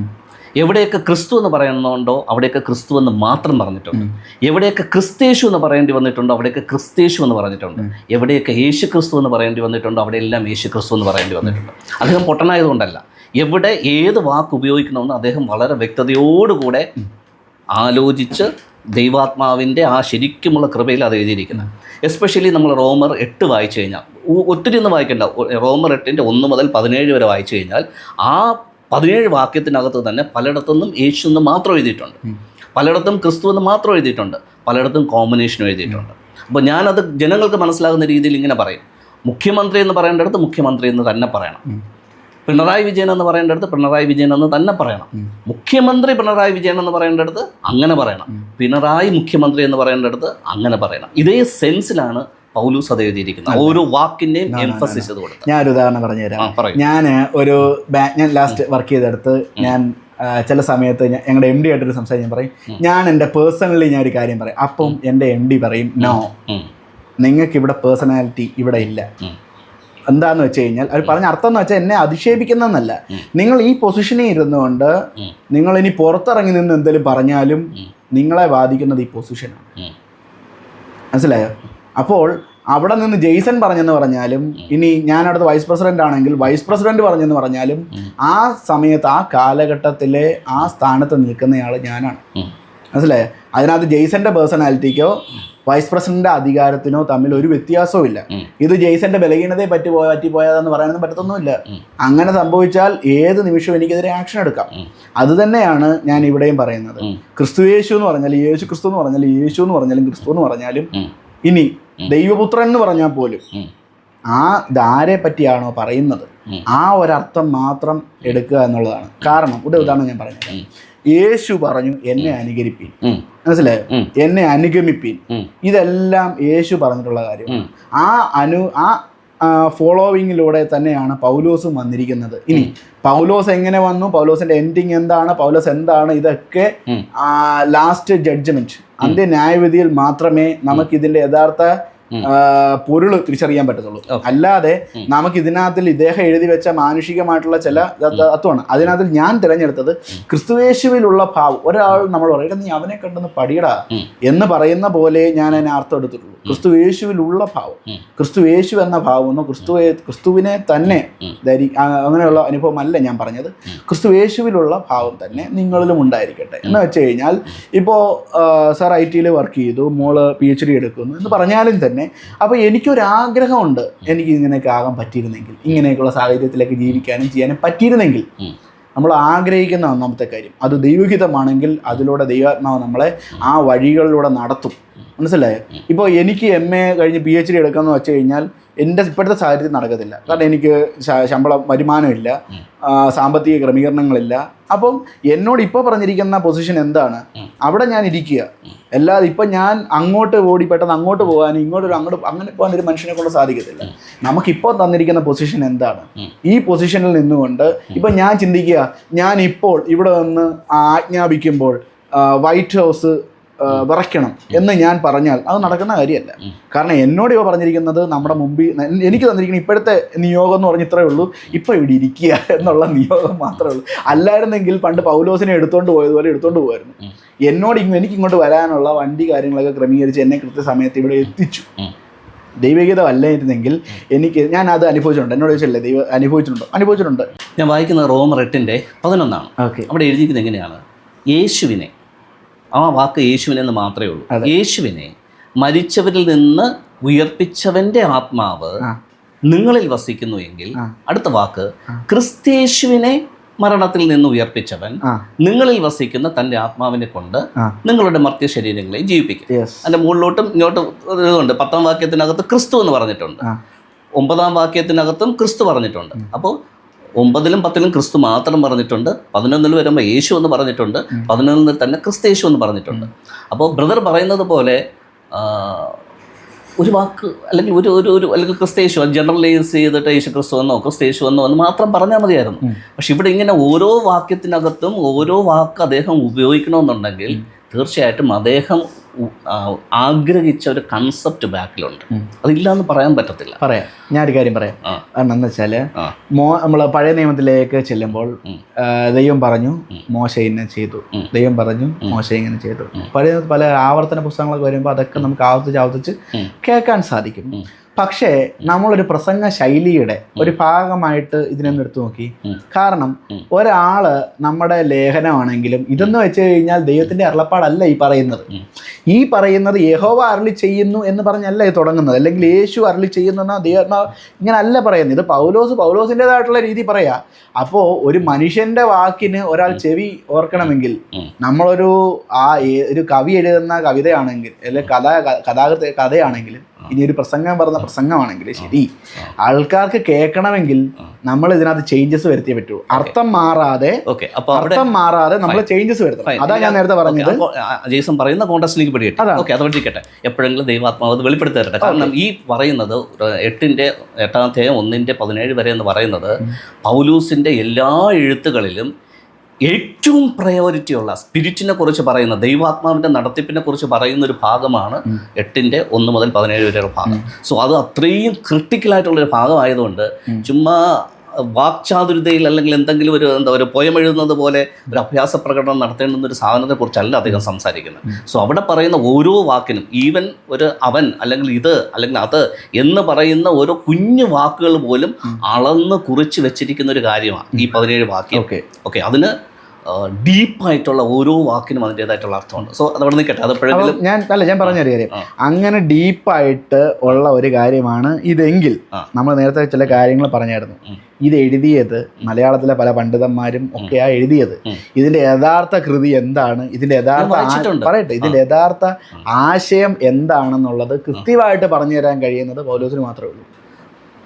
എവിടെയൊക്കെ ക്രിസ്തു എന്ന് പറയുന്നുണ്ടോ അവിടെയൊക്കെ ക്രിസ്തു എന്ന് മാത്രം പറഞ്ഞിട്ടുണ്ട്. എവിടെയൊക്കെ ക്രിസ്തേശു എന്ന് പറയേണ്ടി വന്നിട്ടുണ്ടോ അവിടെയൊക്കെ ക്രിസ്തേശു എന്ന് പറഞ്ഞിട്ടുണ്ട്. എവിടെയൊക്കെ യേശു ക്രിസ്തു എന്ന് പറയേണ്ടി വന്നിട്ടുണ്ടോ അവിടെയെല്ലാം യേശു ക്രിസ്തു എന്ന് പറയേണ്ടി വന്നിട്ടുണ്ട്. അദ്ദേഹം പൊട്ടനായതുകൊണ്ടല്ല, എവിടെ ഏത് വാക്ക് ഉപയോഗിക്കണമെന്ന് അദ്ദേഹം വളരെ വ്യക്തതയോടുകൂടെ ആലോചിച്ച് ദൈവാത്മാവിൻ്റെ ആ ശരിക്കുമുള്ള കൃപയിൽ അത് എഴുതിയിരിക്കുന്നത്. എസ്പെഷ്യലി നമ്മൾ റോമർ 8 വായിച്ചു കഴിഞ്ഞാൽ, ഒത്തിരി ഒന്നും വായിക്കേണ്ട, റോമർ 8 1 മുതൽ 17 വരെ വായിച്ചു കഴിഞ്ഞാൽ ആ 17 വാക്യത്തിനകത്ത് തന്നെ പലയിടത്തുനിന്നും യേശു എന്ന് മാത്രം എഴുതിയിട്ടുണ്ട്, പലയിടത്തും ക്രിസ്തു എന്ന് മാത്രം എഴുതിയിട്ടുണ്ട്, പലയിടത്തും കോമ്പിനേഷനും എഴുതിയിട്ടുണ്ട്. അപ്പോൾ ഞാനത് ജനങ്ങൾക്ക് മനസ്സിലാകുന്ന രീതിയിൽ ഇങ്ങനെ പറയും. മുഖ്യമന്ത്രി എന്ന് പറയേണ്ടടുത്ത് മുഖ്യമന്ത്രി എന്ന് തന്നെ പറയണം. പിണറായി വിജയൻ എന്ന് പറയേണ്ടടുത്ത് പിണറായി വിജയൻ എന്ന് തന്നെ പറയണം. മുഖ്യമന്ത്രി പിണറായി വിജയൻ എന്ന് പറയേണ്ടടുത്ത് അങ്ങനെ പറയണം. പിണറായി മുഖ്യമന്ത്രി എന്ന് പറയേണ്ടടുത്ത് അങ്ങനെ പറയണം. ഇതേ സെൻസിലാണ് പൗലൂസ് അത് എഴുതിയിരിക്കുന്നത്. ഓരോ വാക്കിൻ്റെയും എംഫസിസ് ചെയ്ത് കൊടുത്തു. ഞാനൊരു ഉദാഹരണം പറഞ്ഞുതരാം. ഞാൻ ലാസ്റ്റ് വർക്ക് ചെയ്തെടുത്ത് ഞാൻ ചില സമയത്ത് ഞങ്ങളുടെ MD ആയിട്ടൊരു സംസാരിക്കാൻ പറയും, ഞാൻ എൻ്റെ പേഴ്സണലി ഞാൻ ഒരു കാര്യം പറയും. അപ്പം എൻ്റെ MD പറയും, നോ, നിങ്ങൾക്ക് ഇവിടെ പേഴ്സണാലിറ്റി ഇവിടെ ഇല്ല. എന്താന്ന് വെച്ച് കഴിഞ്ഞാൽ അവർ പറഞ്ഞ അർത്ഥം എന്ന് വെച്ചാൽ എന്നെ അധിക്ഷേപിക്കുന്നതെന്നല്ല, നിങ്ങൾ ഈ പൊസിഷനിൽ ഇരുന്നുകൊണ്ട് നിങ്ങൾ ഇനി പുറത്തിറങ്ങി നിന്ന് എന്തെങ്കിലും പറഞ്ഞാലും നിങ്ങളെ ബാധിക്കുന്നത് ഈ പൊസിഷനാണ്. മനസ്സിലായോ? അപ്പോൾ അവിടെ നിന്ന് ജെയ്സൺ പറഞ്ഞെന്ന് പറഞ്ഞാലും, ഇനി ഞാൻ അവിടുത്തെ വൈസ് പ്രസിഡന്റ് ആണെങ്കിൽ വൈസ് പ്രസിഡന്റ് പറഞ്ഞെന്ന് പറഞ്ഞാലും, ആ സമയത്ത് ആ കാലഘട്ടത്തിലെ ആ സ്ഥാനത്ത് നിൽക്കുന്നയാൾ ഞാനാണ്. മനസ്സിലായോ? അതിനകത്ത് ജെയ്സന്റെ പേഴ്സണാലിറ്റിക്കോ വൈസ് പ്രസിഡന്റിന്റെ അധികാരത്തിനോ തമ്മിൽ ഒരു വ്യത്യാസവും ഇല്ല. ഇത് ജെയ്സന്റെ ബലഹീനതയെ പറ്റിപ്പോയതെന്ന് പറയാനൊന്നും പറ്റത്തൊന്നുമില്ല. അങ്ങനെ സംഭവിച്ചാൽ ഏത് നിമിഷവും എനിക്കെതിരെ ആക്ഷൻ എടുക്കാം. അത് തന്നെയാണ് ഞാൻ ഇവിടെയും പറയുന്നത്. ക്രിസ്തുയേശു എന്ന് പറഞ്ഞാൽ യേശു ക്രിസ്തു എന്ന് പറഞ്ഞാൽ യേശു എന്ന് പറഞ്ഞാലും ക്രിസ്തു എന്ന് പറഞ്ഞാലും ഇനി ദൈവപുത്രൻ എന്ന് പറഞ്ഞാൽ പോലും ഇതാരെ പറ്റിയാണോ പറയുന്നത് ആ ഒരർത്ഥം മാത്രം എടുക്കുക എന്നുള്ളതാണ്. കാരണം ഉദാഹരണം ഞാൻ പറഞ്ഞത്, യേശു പറഞ്ഞു എന്നെ അനുകരിപ്പീൻ, മനസ്സിലായോ, എന്നെ അനുഗമിപ്പീൻ, ഇതെല്ലാം യേശു പറഞ്ഞിട്ടുള്ള കാര്യമാണ്. ആ ഫോളോവിങ്ങിലൂടെ തന്നെയാണ് പൗലോസും വന്നിരിക്കുന്നത്. ഇനി പൗലോസ് എങ്ങനെ വന്നു, പൗലോസിന്റെ എൻഡിങ് എന്താണ്, പൗലോസ് എന്താണ്, ഇതൊക്കെ ലാസ്റ്റ് ജഡ്ജ്മെന്റ്, അന്ത്യ ന്യായവിധിയിൽ മാത്രമേ നമുക്കിതിന്റെ യഥാർത്ഥ പൊരുൾ തിരിച്ചറിയാൻ പറ്റത്തുള്ളൂ. അല്ലാതെ നമുക്ക് ഇതിനകത്തിൽ ഇദ്ദേഹം എഴുതി വെച്ച മാനുഷികമായിട്ടുള്ള ചില തത്വമാണ്. അതിനകത്തിൽ ഞാൻ തിരഞ്ഞെടുത്തത് ക്രിസ്തുയേശുവിലുള്ള ഭാവം. ഒരാൾ നമ്മൾ പറയട്ടെ നീ അവനെ കണ്ടെന്ന് പടിയടാ എന്ന് പറയുന്ന പോലെ ഞാൻ അതിനെ അർത്ഥം എടുത്തിട്ടുള്ളൂ. ക്രിസ്തുയേശുവിലുള്ള ഭാവം, ക്രിസ്തുയേശു എന്ന ഭാവമെന്നോ ക്രിസ്തുവിനെ തന്നെ അങ്ങനെയുള്ള അനുഭവമല്ല ഞാൻ പറഞ്ഞത്. ക്രിസ്തുയേശുവിലുള്ള ഭാവം തന്നെ നിങ്ങളിലും ഉണ്ടായിരിക്കട്ടെ എന്ന് വെച്ച് കഴിഞ്ഞാൽ, ഇപ്പോൾ സാർ IT വർക്ക് ചെയ്തു, മോള് PhD എടുക്കുന്നു എന്ന് പറഞ്ഞാലും തന്നെ അപ്പോൾ എനിക്കൊരാഗ്രഹമുണ്ട്, എനിക്ക് ഇങ്ങനെയൊക്കെ ആകാൻ പറ്റിയിരുന്നെങ്കിൽ, ഇങ്ങനെയൊക്കെയുള്ള സാഹചര്യത്തിലേക്ക് ജീവിക്കാനും ചെയ്യാനും പറ്റിയിരുന്നെങ്കിൽ. നമ്മൾ ആഗ്രഹിക്കുന്ന ഒന്നാമത്തെ കാര്യം അത് ദൈവഹിതമാണെങ്കിൽ അതിലൂടെ ദൈവാത്മാവ് നമ്മളെ ആ വഴികളിലൂടെ നടത്തും. മനസ്സിലായോ? ഇപ്പോൾ എനിക്ക് MA കഴിഞ്ഞ് PhD എടുക്കാമെന്ന് വെച്ച് കഴിഞ്ഞാൽ എൻ്റെ ഇപ്പോഴത്തെ സാഹചര്യത്തിൽ നടക്കത്തില്ല. കാരണം എനിക്ക് ശമ്പളം വരുമാനമില്ല, സാമ്പത്തിക ക്രമീകരണങ്ങളില്ല. അപ്പം എന്നോട് ഇപ്പോൾ പറഞ്ഞിരിക്കുന്ന പൊസിഷൻ എന്താണ്, അവിടെ ഞാൻ ഇരിക്കുക. അല്ലാതെ ഇപ്പം ഞാൻ അങ്ങോട്ട് ഓടി പെട്ടെന്ന് അങ്ങോട്ട് പോകാനും അങ്ങോട്ട് അങ്ങനെ പോകാൻ ഒരു മനുഷ്യനെ കൊണ്ട് സാധിക്കത്തില്ല. നമുക്കിപ്പോൾ തന്നിരിക്കുന്ന പൊസിഷൻ എന്താണ്, ഈ പൊസിഷനിൽ നിന്നുകൊണ്ട് ഇപ്പം ഞാൻ ചിന്തിക്കുക, ഞാൻ ഇപ്പോൾ ഇവിടെ നിന്ന് ആജ്ഞാപിക്കുമ്പോൾ വൈറ്റ് ഹൗസ് വിറയ്ക്കണം എന്ന് ഞാൻ പറഞ്ഞാൽ അത് നടക്കുന്ന കാര്യമല്ല. കാരണം എന്നോട് ഇവ പറഞ്ഞിരിക്കുന്നത് നമ്മുടെ മുമ്പിൽ എനിക്ക് തന്നിരിക്കുന്ന ഇപ്പോഴത്തെ നിയോഗം എന്ന് പറഞ്ഞ് ഇത്രയേ ഉള്ളൂ, ഇപ്പോൾ ഇവിടെ ഇരിക്കുക എന്നുള്ള നിയോഗം മാത്രമേ ഉള്ളൂ. അല്ലായിരുന്നെങ്കിൽ പണ്ട് പൗലോസിനെ എടുത്തുകൊണ്ട് പോയതുപോലെ എടുത്തുകൊണ്ട് പോകുമായിരുന്നു. എനിക്ക് ഇങ്ങോട്ട് വരാനുള്ള വണ്ടി കാര്യങ്ങളൊക്കെ ക്രമീകരിച്ച് എന്നെ കൃത്യസമയത്ത് ഇവിടെ എത്തിച്ചു. ദൈവഗീതം അല്ലായിരുന്നെങ്കിൽ ഞാൻ അത് അനുഭവിച്ചിട്ടുണ്ട്. എന്നോട് ചോദിച്ചല്ലേ ദൈവം അനുഭവിച്ചിട്ടുണ്ട്. ഞാൻ വായിക്കുന്ന റോമർ 8:11. ഓക്കെ, അവിടെ എഴുതിയിരിക്കുന്നത് എങ്ങനെയാണ്? യേശുവിനെ, ആ വാക്ക് യേശുവിനെന്ന് മാത്രമേ ഉള്ളൂ. യേശുവിനെ മരിച്ചവരിൽ നിന്ന് ഉയർപ്പിച്ചവന്റെ ആത്മാവ് നിങ്ങളിൽ വസിക്കുന്നു എങ്കിൽ, അടുത്ത വാക്ക് ക്രിസ്തേശുവിനെ മരണത്തിൽ നിന്ന് ഉയർപ്പിച്ചവൻ നിങ്ങളിൽ വസിക്കുന്ന തൻ്റെ ആത്മാവിനെ കൊണ്ട് നിങ്ങളുടെ മർത്യ ശരീരങ്ങളെ ജീവിപ്പിക്കും. അതിൻ്റെ മുകളിലോട്ടും ഇങ്ങോട്ടും ഇതുണ്ട്. 10ാം വാക്യത്തിനകത്ത് ക്രിസ്തു എന്ന് പറഞ്ഞിട്ടുണ്ട്, 9ാം വാക്യത്തിനകത്തും ക്രിസ്തു പറഞ്ഞിട്ടുണ്ട്. അപ്പോൾ 9ലും 10ലും ക്രിസ്തു മാത്രം പറഞ്ഞിട്ടുണ്ട്, 11ൽ വരുമ്പോൾ യേശു എന്ന് പറഞ്ഞിട്ടുണ്ട്, 11ൽ തന്നെ ക്രിസ്തേശു എന്ന് പറഞ്ഞിട്ടുണ്ട്. അപ്പോൾ ബ്രദർ പറയുന്നത് പോലെ ഒരു വാക്ക് അല്ലെങ്കിൽ അല്ലെങ്കിൽ ക്രിസ്തേശു ജനറലൈസ് ചെയ്തിട്ട് യേശു ക്രിസ്തു എന്നോ ക്രിസ്തേശു എന്നോ എന്ന് മാത്രം പറഞ്ഞാൽ മതിയായിരുന്നു. പക്ഷെ ഇവിടെ ഇങ്ങനെ ഓരോ വാക്യത്തിനകത്തും ഓരോ വാക്ക് അദ്ദേഹം ഉപയോഗിക്കണമെന്നുണ്ടെങ്കിൽ തീർച്ചയായിട്ടും അദ്ദേഹം ആഗ്രഹിച്ച ഒരു കൺസെപ്റ്റ് ബാക്കിലുണ്ട്. അതില്ലാന്ന് പറയാൻ പറ്റത്തില്ല. പറയാം, ഞാനൊരു കാര്യം പറയാം. എന്താണെന്ന് വെച്ചാൽ നമ്മൾ പഴയ നിയമത്തിലേക്ക് ചെല്ലുമ്പോൾ ദൈവം പറഞ്ഞു മോശ ഇങ്ങനെ ചെയ്തു, ദൈവം പറഞ്ഞു മോശ ഇങ്ങനെ ചെയ്തു. പല ആവർത്തന പുസ്തകങ്ങളൊക്കെ വരുമ്പോൾ അതൊക്കെ നമുക്ക് ആവർത്തിച്ച് കേൾക്കാൻ സാധിക്കും. പക്ഷേ നമ്മളൊരു പ്രസംഗ ശൈലിയുടെ ഒരു ഭാഗമായിട്ട് ഇതിനൊന്ന് എടുത്തു നോക്കി. കാരണം ഒരാള് നമ്മുടെ ലേഖനമാണെങ്കിലും ഇതെന്ന് വെച്ച് കഴിഞ്ഞാൽ ദൈവത്തിന്റെ അരുളപ്പാടല്ല ഈ പറയുന്നത് യഹോവ അരുളി ചെയ്യുന്നു എന്ന് പറഞ്ഞല്ല ഇത് തുടങ്ങുന്നത്, അല്ലെങ്കിൽ യേശു അരുളി ചെയ്യുന്നു എന്നാ ദൈവം ഇങ്ങനെ അല്ല പറയുന്നത്. ഇത് പൗലോസിൻ്റെതായിട്ടുള്ള രീതി പറയാ. അപ്പോൾ ഒരു മനുഷ്യന്റെ വാക്കിന് ഒരാൾ ചെവി ഓർക്കണമെങ്കിൽ നമ്മളൊരു ഒരു കവി എഴുതുന്ന കവിതയാണെങ്കിൽ അല്ലെങ്കിൽ കഥയാണെങ്കിലും ഇനി ഒരു പ്രസംഗമാണെങ്കിൽ ശരി, ആൾക്കാർക്ക് കേൾക്കണമെങ്കിൽ നമ്മൾ ഇതിനകത്ത് ചേഞ്ചസ് വരുത്തിയേ പറ്റുള്ളൂ. അർത്ഥം മാറാതെ നമ്മൾ ചേഞ്ചസ് വരുത്തണം. അതാ ഞാൻ നേരത്തെ പറഞ്ഞത്. ജെയ്സൺ പറയുന്ന കോൺടെക്സ്റ്റിലേക്ക് പിടിക്കട്ടെ. ഓക്കെ, അത് പഠിക്കട്ടെ. എപ്പോഴെങ്കിലും ദൈവാത്മാവ് അത് വെളിപ്പെടുത്തി തരട്ടെ. കാരണം ഈ പറയുന്നത് 8:1-17 വരെ എന്ന് പറയുന്നത് പൗലൂസിന്റെ എല്ലാ എഴുത്തുകളിലും ഏറ്റവും പ്രയോറിറ്റിയുള്ള സ്പിരിറ്റിനെ കുറിച്ച് പറയുന്ന ദൈവാത്മാവിൻ്റെ നടത്തിപ്പിനെ കുറിച്ച് പറയുന്ന ഒരു ഭാഗമാണ് 8:1-17 വരെയുള്ള ഭാഗം. സോ അത് അത്രയും ക്രിട്ടിക്കലായിട്ടുള്ളൊരു ഭാഗമായതുകൊണ്ട് ചുമ്മാ വാക്ചാതുരതയിൽ അല്ലെങ്കിൽ എന്തെങ്കിലും ഒരു പോയം എഴുതുന്നത് പോലെ ഒരു അഭ്യാസ പ്രകടനം നടത്തേണ്ടുന്ന ഒരു സാധനത്തെ കുറിച്ചല്ല അദ്ദേഹം സംസാരിക്കുന്നത്. സോ അവിടെ പറയുന്ന ഓരോ വാക്കിനും ഈവൻ ഒരു അവൻ അല്ലെങ്കിൽ ഇത് അല്ലെങ്കിൽ അത് എന്ന് പറയുന്ന ഓരോ കുഞ്ഞു വാക്കുകൾ പോലും അളന്ന് കുറിച്ച് വെച്ചിരിക്കുന്ന ഒരു കാര്യമാണ് ഈ 17 വാക്യം. ഓക്കെ, അതിന് ഡീപ്പായിട്ടുള്ള ഓരോ വാക്കിനും അതിൻ്റെതായിട്ടുള്ള അർത്ഥമുണ്ട്. സോ അതവിടെ നിൽക്കട്ടെ, അത് എപ്പോഴെങ്കിലും ഞാൻ പറഞ്ഞൊരു കാര്യം, അങ്ങനെ ഡീപ്പായിട്ട് ഉള്ള ഒരു കാര്യമാണ് ഇതെങ്കിൽ നമ്മൾ നേരത്തെ ചില കാര്യങ്ങൾ പറഞ്ഞായിരുന്നു. ഇത് എഴുതിയത് മലയാളത്തിലെ പല പണ്ഡിതന്മാരും ഒക്കെയാ എഴുതിയത്. ഇതിന്റെ യഥാർത്ഥ കൃതി എന്താണ്, ഇതിന്റെ ഇതിന്റെ യഥാർത്ഥ ആശയം എന്താണെന്നുള്ളത് കൃത്യമായിട്ട് പറഞ്ഞു തരാൻ കഴിയുന്നത് പൗലോസിന് മാത്രമേ ഉള്ളൂ.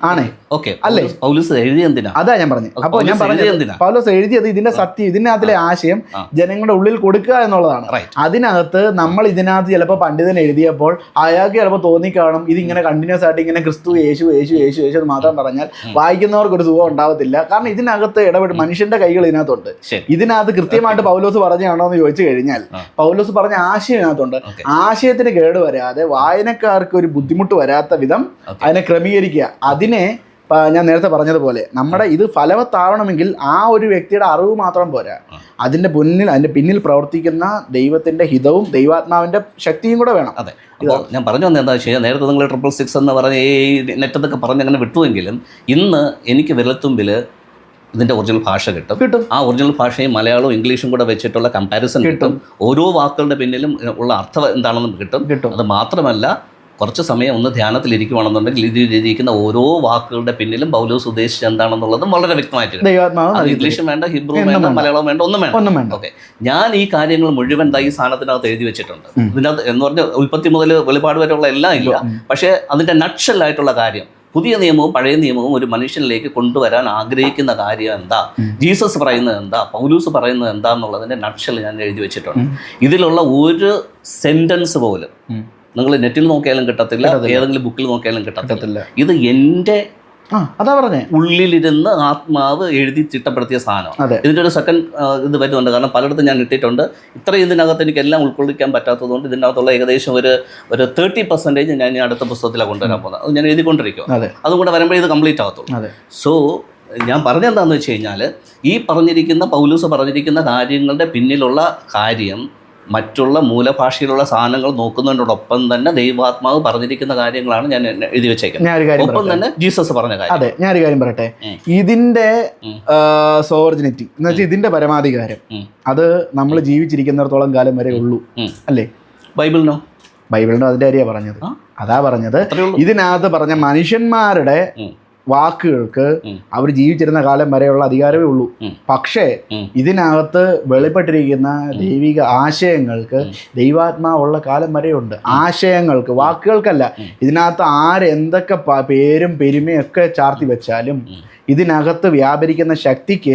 ആണേ, ഓക്കെ, അല്ലേ? പൗലോസ് എഴുതിയ എന്തിനാ? അതാ ഞാൻ പറഞ്ഞു. അപ്പോൾ ഞാൻ പറഞ്ഞത് പൗലോസ് എഴുതിയത് ഇതിന്റെ സത്യം, ഇതിനകത്തിലെ ആശയം ജനങ്ങളുടെ ഉള്ളിൽ കൊടുക്കുക എന്നുള്ളതാണ്. അതിനകത്ത് നമ്മൾ ഇതിനകത്ത് ചിലപ്പോൾ പണ്ഡിതൻ എഴുതിയപ്പോൾ അയാൾക്ക് ചിലപ്പോൾ തോന്നിക്കാണും ഇതിങ്ങനെ കണ്ടിന്യൂസ് ആയിട്ട് ഇങ്ങനെ ക്രിസ്തു യേശു യേശു യേശു യേശു എന്ന് മാത്രം പറഞ്ഞാൽ വായിക്കുന്നവർക്ക് ഒരു സുഖം ഉണ്ടാവത്തില്ല. കാരണം ഇതിനകത്ത് ഇടപെട്ട് മനുഷ്യന്റെ കൈകൾ ഇതിനകത്തുണ്ട്. ഇതിനകത്ത് കൃത്യമായിട്ട് പൗലോസ് പറഞ്ഞാണോ എന്ന് ചോദിച്ചു കഴിഞ്ഞാൽ പൗലോസ് പറഞ്ഞ ആശയം ഇതിനകത്തുണ്ട്. ആശയത്തിന് കേടുവരാതെ വായനക്കാർക്ക് ഒരു ബുദ്ധിമുട്ട് വരാത്ത വിധം അതിനെ ക്രമീകരിക്കുക. അതിനെ ഞാൻ നേരത്തെ പറഞ്ഞതുപോലെ നമ്മുടെ ഇത് ഫലവത്താവണമെങ്കിൽ ആ ഒരു വ്യക്തിയുടെ അറിവ് മാത്രം പോരാ, അതിൻ്റെ പിന്നിൽ പ്രവർത്തിക്കുന്ന ദൈവത്തിൻ്റെ ഹിതവും ദൈവാത്മാവിൻ്റെ ശക്തിയും കൂടെ വേണം. അതെ, അപ്പോൾ ഞാൻ പറഞ്ഞു വന്നത് എന്താ വെച്ചാൽ നേരത്തെ നിങ്ങൾ 666 എന്ന് പറഞ്ഞ നെറ്റത്തൊക്കെ പറഞ്ഞ് അങ്ങനെ വിട്ടുവെങ്കിലും ഇന്ന് എനിക്ക് വിരൽത്തുമ്പിൽ ഇതിൻ്റെ ഒറിജിനൽ ഭാഷ കിട്ടും. ആ ഒറിജിനൽ ഭാഷയും മലയാളവും ഇംഗ്ലീഷും കൂടെ വെച്ചിട്ടുള്ള കമ്പാരിസൺ കിട്ടും. ഓരോ വാക്കുകളുടെ പിന്നിലും ഉള്ള അർത്ഥം എന്താണെന്നും കിട്ടും. അത് മാത്രമല്ല, കുറച്ച് സമയം ഒന്ന് ധ്യാനത്തിലിരിക്കുകയാണെന്നുണ്ടെങ്കിൽ ഇതിലിരിക്കുന്ന ഓരോ വാക്കുകളുടെ പിന്നിലും പൗലോസ് ഉദ്ദേശിച്ചത് എന്താണെന്നുള്ളതും വളരെ വ്യക്തമായിട്ട് അത് ഇംഗ്ലീഷും വേണ്ട, ഹിബ്രു വേണ്ട, മലയാളം വേണ്ട, ഒന്നും വേണ്ട. ഓക്കെ, ഞാൻ ഈ കാര്യങ്ങൾ മുഴുവൻ ഈ സാധനത്തിനകത്ത് എഴുതി വെച്ചിട്ടുണ്ട്. ഇതിനകത്ത് എന്ന് പറഞ്ഞാൽ ഉൽപ്പത്തി മുതൽ വെളിപാട് വരെയുള്ള എല്ലാം ഇല്ല, പക്ഷേ അതിൻ്റെ നട്ഷലായിട്ടുള്ള കാര്യം, പുതിയ നിയമവും പഴയ നിയമവും ഒരു മനുഷ്യനിലേക്ക് കൊണ്ടുവരാൻ ആഗ്രഹിക്കുന്ന കാര്യം എന്താ, ജീസസ് പറയുന്നത് എന്താ, പൗലൂസ് പറയുന്നത് എന്താ എന്നുള്ളതിൻ്റെ നട്ഷൽ ഞാൻ എഴുതി വെച്ചിട്ടുണ്ട്. ഇതിലുള്ള ഒരു സെൻറ്റൻസ് പോലും നിങ്ങൾ നെറ്റിൽ നോക്കിയാലും കിട്ടത്തില്ല, ഏതെങ്കിലും ബുക്കിൽ നോക്കിയാലും കിട്ടത്തില്ല. ഇത് എൻ്റെ അതാ പറഞ്ഞേ ഉള്ളിലിരുന്ന് ആത്മാവ് എഴുതി ചിട്ടപ്പെടുത്തിയ സാധനമാണ്. ഇതിൻ്റെ ഒരു സെക്കൻഡ് ഇത് വരുന്നുണ്ട്. കാരണം പലയിടത്തും ഞാൻ ഇട്ടിട്ടുണ്ട്. ഇത്രയും ഇതിനകത്ത് എനിക്ക് എല്ലാം ഉൾക്കൊള്ളിക്കാൻ പറ്റാത്തതുകൊണ്ട് ഇതിൻ്റെ അകത്തുള്ള ഏകദേശം ഒരു 30% ഞാൻ അടുത്ത പുസ്തകത്തിലാണ് കൊണ്ടുവരാൻ പോകുന്നത്. അത് ഞാൻ എഴുതിക്കൊണ്ടിരിക്കും. അതും കൂടെ വരുമ്പോൾ ഇത് കംപ്ലീറ്റ് ആകത്തുള്ളൂ. സോ ഞാൻ പറഞ്ഞെന്താണെന്ന് വെച്ച് കഴിഞ്ഞാൽ ഈ പറഞ്ഞിരിക്കുന്ന പൗലൂസ് പറഞ്ഞിരിക്കുന്ന കാര്യങ്ങളുടെ പിന്നിലുള്ള കാര്യം മറ്റുള്ള മൂലഭാഷയിലുള്ള സാധനങ്ങൾ നോക്കുന്നതിനോടൊപ്പം തന്നെ ദൈവാത്മാവ് പറഞ്ഞിരിക്കുന്ന കാര്യങ്ങളാണ് ഞാൻ എഴുതി വെച്ചേക്കുന്നത്. ഒപ്പം തന്നെ ജീസസ് പറഞ്ഞ കാര്യം. അതെ, ഞാനൊരു കാര്യം പറയട്ടെ. ഇതിന്റെ സോവർജിനിറ്റി എന്ന് വെച്ചാൽ ഇതിന്റെ പരമാധികാരം അത് നമ്മൾ ജീവിച്ചിരിക്കുന്നിടത്തോളം കാലം വരെ ഉള്ളൂ, അല്ലേ? ബൈബിളിനോ അതിന്റെ കാര്യമാണ് പറഞ്ഞത്. അതാ പറഞ്ഞത്, ഇതിനകത്ത് പറഞ്ഞ മനുഷ്യന്മാരുടെ വാക്കുകൾക്ക് അവർ ജീവിച്ചിരുന്ന കാലം വരെയുള്ള അധികാരമേ ഉള്ളൂ. പക്ഷേ ഇതിനകത്ത് വെളിപ്പെട്ടിരിക്കുന്ന ദൈവിക ആശയങ്ങൾക്ക് ദൈവാത്മാവുള്ള കാലം വരെയുണ്ട്. ആശയങ്ങൾക്ക്, വാക്കുകൾക്കല്ല. ഇതിനകത്ത് ആരെന്തൊക്കെ പേരും പെരുമയൊക്കെ ചാർത്തി വെച്ചാലും ഇതിനകത്ത് വ്യാപരിക്കുന്ന ശക്തിക്ക്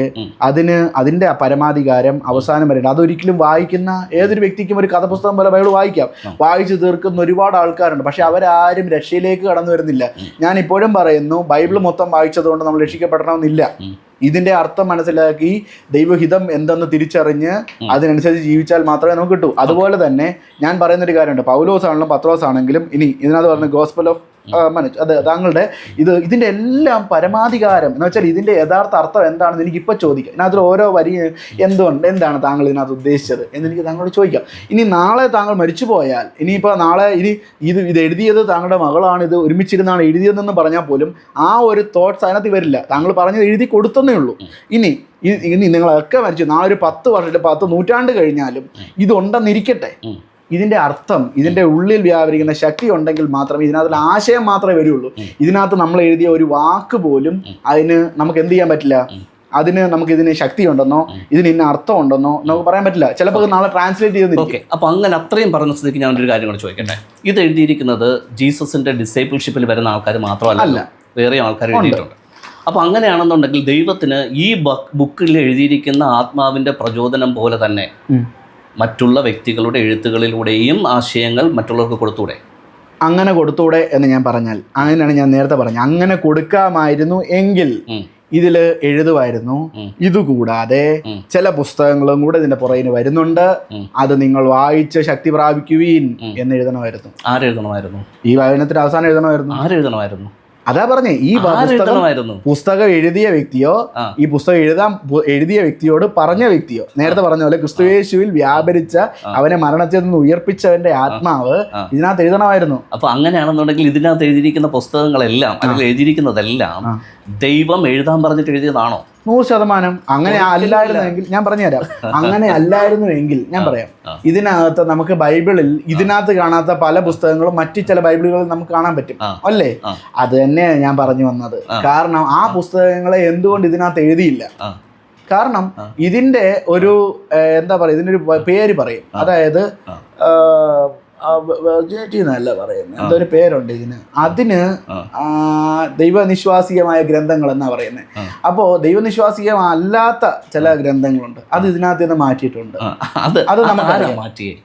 അതിൻ്റെ പരമാധികാരം അവസാനം വരെ. അതൊരിക്കലും വായിക്കുന്ന ഏതൊരു വ്യക്തിക്കും ഒരു കഥപുസ്തകം പോലെ ബൈബിൾ വായിച്ചു തീർക്കുന്ന ഒരുപാട് ആൾക്കാരുണ്ട്. പക്ഷെ അവരാരും രക്ഷയിലേക്ക് കടന്നു വരുന്നില്ല. ഞാൻ ഇപ്പോഴും പറയുന്നു, ബൈബിൾ മൊത്തം വായിച്ചതുകൊണ്ട് നമ്മൾ രക്ഷിക്കപ്പെടണമെന്നില്ല. ഇതിന്റെ അർത്ഥം മനസ്സിലാക്കി ദൈവഹിതം എന്തെന്ന് തിരിച്ചറിഞ്ഞ് അതിനനുസരിച്ച് ജീവിച്ചാൽ മാത്രമേ നമുക്ക് കിട്ടൂ. അതുപോലെ തന്നെ ഞാൻ പറയുന്നൊരു കാര്യമുണ്ട്, പൗലോസ് ആണെങ്കിലും പത്രോസ് ആണെങ്കിലും ഇനി ഇതിനകത്ത് പറഞ്ഞ ഗോസ്പൽ ഓഫ് അത് താങ്കളുടെ ഇതിൻ്റെ എല്ലാം പരമാധികാരം എന്ന് വെച്ചാൽ ഇതിൻ്റെ യഥാർത്ഥ അർത്ഥം എന്താണെന്ന് എനിക്കിപ്പോൾ ചോദിക്കാം. ഇതിനകത്ത് ഓരോ വരി എന്താണ് താങ്കൾ ഇതിനകത്ത് ഉദ്ദേശിച്ചത് എന്നെനിക്ക് താങ്കളോട് ചോദിക്കാം. ഇനി നാളെ താങ്കൾ മരിച്ചു പോയാൽ, ഇനിയിപ്പോൾ നാളെ ഇത് എഴുതിയത് താങ്കളുടെ മകളാണ്, ഇത് ഒരുമിച്ചിരുന്നാണ് എഴുതിയതെന്ന് പറഞ്ഞാൽ പോലും ആ ഒരു തോട്ട്സ് അതിനകത്ത് വരില്ല. താങ്കൾ പറഞ്ഞത് എഴുതി കൊടുത്തന്നേ ഉള്ളൂ. ഇനി നിങ്ങളൊക്കെ മരിച്ചു, നാളെ ഒരു 10 വർഷം 10 നൂറ്റാണ്ട് കഴിഞ്ഞാലും ഇതുണ്ടെന്നിരിക്കട്ടെ, ഇതിൻ്റെ അർത്ഥം, ഇതിൻ്റെ ഉള്ളിൽ വ്യാപരിക്കുന്ന ശക്തി ഉണ്ടെങ്കിൽ മാത്രമേ ഇതിനകത്തുള്ള ആശയം മാത്രമേ വരുള്ളൂ. ഇതിനകത്ത് നമ്മൾ എഴുതിയ ഒരു വാക്ക് പോലും അതിന് നമുക്ക് എന്ത് ചെയ്യാൻ പറ്റില്ല. നമുക്കിതിന് ശക്തി ഉണ്ടെന്നോ ഇതിന് ഇന്ന അർത്ഥം ഉണ്ടെന്നോ നമുക്ക് പറയാൻ പറ്റില്ല. ചിലപ്പോൾ നാളെ ട്രാൻസ്ലേറ്റ് ചെയ്തെന്നിരിക്കും. അപ്പോൾ അങ്ങനെ അത്രയും പറഞ്ഞ സ്ഥിതിക്ക് ഞാനൊരു കാര്യം കൂടെ ചോദിക്കട്ടെ. ഇത് എഴുതിയിരിക്കുന്നത് ജീസസിൻ്റെ ഡിസൈപ്പിൾഷിപ്പിൽ വരുന്ന ആൾക്കാർ മാത്രമല്ല, വേറെ ആൾക്കാർ എഴുതിയിട്ടുണ്ട്. അപ്പോൾ അങ്ങനെയാണെന്നുണ്ടെങ്കിൽ ദൈവത്തിന് ഈ ബുക്കിൽ എഴുതിയിരിക്കുന്ന ആത്മാവിൻ്റെ പ്രചോദനം പോലെ തന്നെ മറ്റുള്ള വ്യക്തികളുടെ എഴുത്തുകളിലൂടെയും ആശയങ്ങൾ മറ്റുള്ളവർക്ക് കൊടുത്തൂടെ? അങ്ങനെ കൊടുത്തൂടെ എന്ന് ഞാൻ പറഞ്ഞാൽ, അങ്ങനെയാണ് ഞാൻ നേരത്തെ പറഞ്ഞത്, അങ്ങനെ കൊടുക്കാമായിരുന്നു എങ്കിൽ ഇതിൽ എഴുതുമായിരുന്നു. ഇതുകൂടാതെ ചില പുസ്തകങ്ങളും കൂടെ ഇതിന്റെ പുറകിന് വരുന്നുണ്ട്, അത് നിങ്ങൾ വായിച്ച് ശക്തി പ്രാപിക്കുവീൻ എന്ന് എഴുതണമായിരുന്നു. ആരെഴുതണമായിരുന്നു? ഈ വായനത്തിന് അവസാനം എഴുതണമായിരുന്നു. ആരെഴുതണമായിരുന്നു? അതാ പറഞ്ഞേ, ഈ പുസ്തകം എഴുതിയ വ്യക്തിയോ ഈ പുസ്തകം എഴുതിയ വ്യക്തിയോട് പറഞ്ഞ വ്യക്തിയോ, നേരത്തെ പറഞ്ഞ പോലെ ക്രിസ്തുയേശുവിൽ വ്യാപരിച്ച അവനെ മരണത്തിൽ നിന്ന് ഉയർപ്പിച്ചവന്റെ ആത്മാവ് ഇതിനകത്ത് എഴുതണമായിരുന്നു. അപ്പൊ അങ്ങനെയാണെന്നുണ്ടെങ്കിൽ ഇതിനകത്ത് എഴുതിയിരിക്കുന്ന പുസ്തകങ്ങളെല്ലാം, അതിൽ എഴുതിയിരിക്കുന്നതെല്ലാം ദൈവം എഴുതാൻ പറഞ്ഞിട്ട് എഴുതിയതാണോ? 100% അങ്ങനെ അല്ലായിരുന്നെങ്കിൽ ഞാൻ പറഞ്ഞുതരാം. അങ്ങനെ അല്ലായിരുന്നുവെങ്കിൽ ഞാൻ പറയാം, ഇതിനകത്ത് നമുക്ക് ബൈബിളിൽ ഇതിനകത്ത് കാണാത്ത പല പുസ്തകങ്ങളും മറ്റു ചില ബൈബിളുകളിൽ നമുക്ക് കാണാൻ പറ്റും അല്ലേ? അത് തന്നെയാണ് ഞാൻ പറഞ്ഞു വന്നത്. കാരണം ആ പുസ്തകങ്ങളെ എന്തുകൊണ്ട് ഇതിനകത്ത് എഴുതിയില്ല? കാരണം ഇതിന്റെ ഒരു എന്താ പറയുക, ഇതിനൊരു പേര് പറയും. അതായത് എന്നല്ല പറയുന്നത്, എന്തൊരു പേരുണ്ട് ഇതിന്. അതിന് ദൈവനിശ്വാസികമായ ഗ്രന്ഥങ്ങൾ എന്നാ പറയുന്നത്. അപ്പോ ദൈവനിശ്വാസികമല്ലാത്ത ചില ഗ്രന്ഥങ്ങളുണ്ട്, അത് ഇതിനകത്ത് നിന്ന് മാറ്റിയിട്ടുണ്ട്. അത് നമുക്ക് മാറ്റിയേ,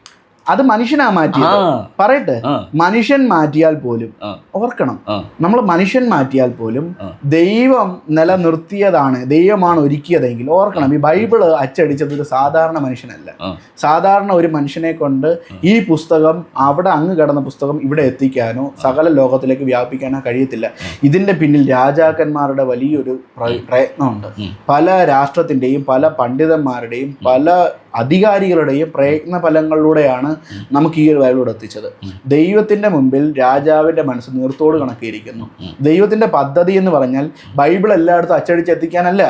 അത് മനുഷ്യനാ മാറ്റിയത്. പറയട്ടെ, മനുഷ്യൻ മാറ്റിയാൽ പോലും ഓർക്കണം, നമ്മൾ മനുഷ്യൻ മാറ്റിയാൽ പോലും ദൈവം നിലനിർത്തിയതാണ്, ദൈവമാണ് ഒരുക്കിയതെങ്കിൽ ഓർക്കണം. ഈ ബൈബിള് അച്ചടിച്ചത് ഒരു സാധാരണ മനുഷ്യനല്ല. സാധാരണ ഒരു മനുഷ്യനെ കൊണ്ട് ഈ പുസ്തകം അവിടെ അങ്ങ് കിടന്ന പുസ്തകം ഇവിടെ എത്തിക്കാനോ സകല ലോകത്തിലേക്ക് വ്യാപിക്കാനോ കഴിയത്തില്ല. ഇതിന്റെ പിന്നിൽ രാജാക്കന്മാരുടെ വലിയൊരു പ്രയത്നമുണ്ട്. പല രാഷ്ട്രത്തിന്റെയും പല പണ്ഡിതന്മാരുടെയും പല അധികാരികളുടെയും പ്രയത്ന ഫലങ്ങളിലൂടെയാണ് നമുക്ക് ഈ ഒരു ബൈബിളോട് എത്തിച്ചത്. ദൈവത്തിന്റെ മുമ്പിൽ രാജാവിന്റെ മനസ്സ് നീർത്തോട് കണക്കിയിരിക്കുന്നു. ദൈവത്തിന്റെ പദ്ധതി എന്ന് പറഞ്ഞാൽ ബൈബിൾ എല്ലായിടത്തും അച്ചടിച്ചെത്തിക്കാനല്ല,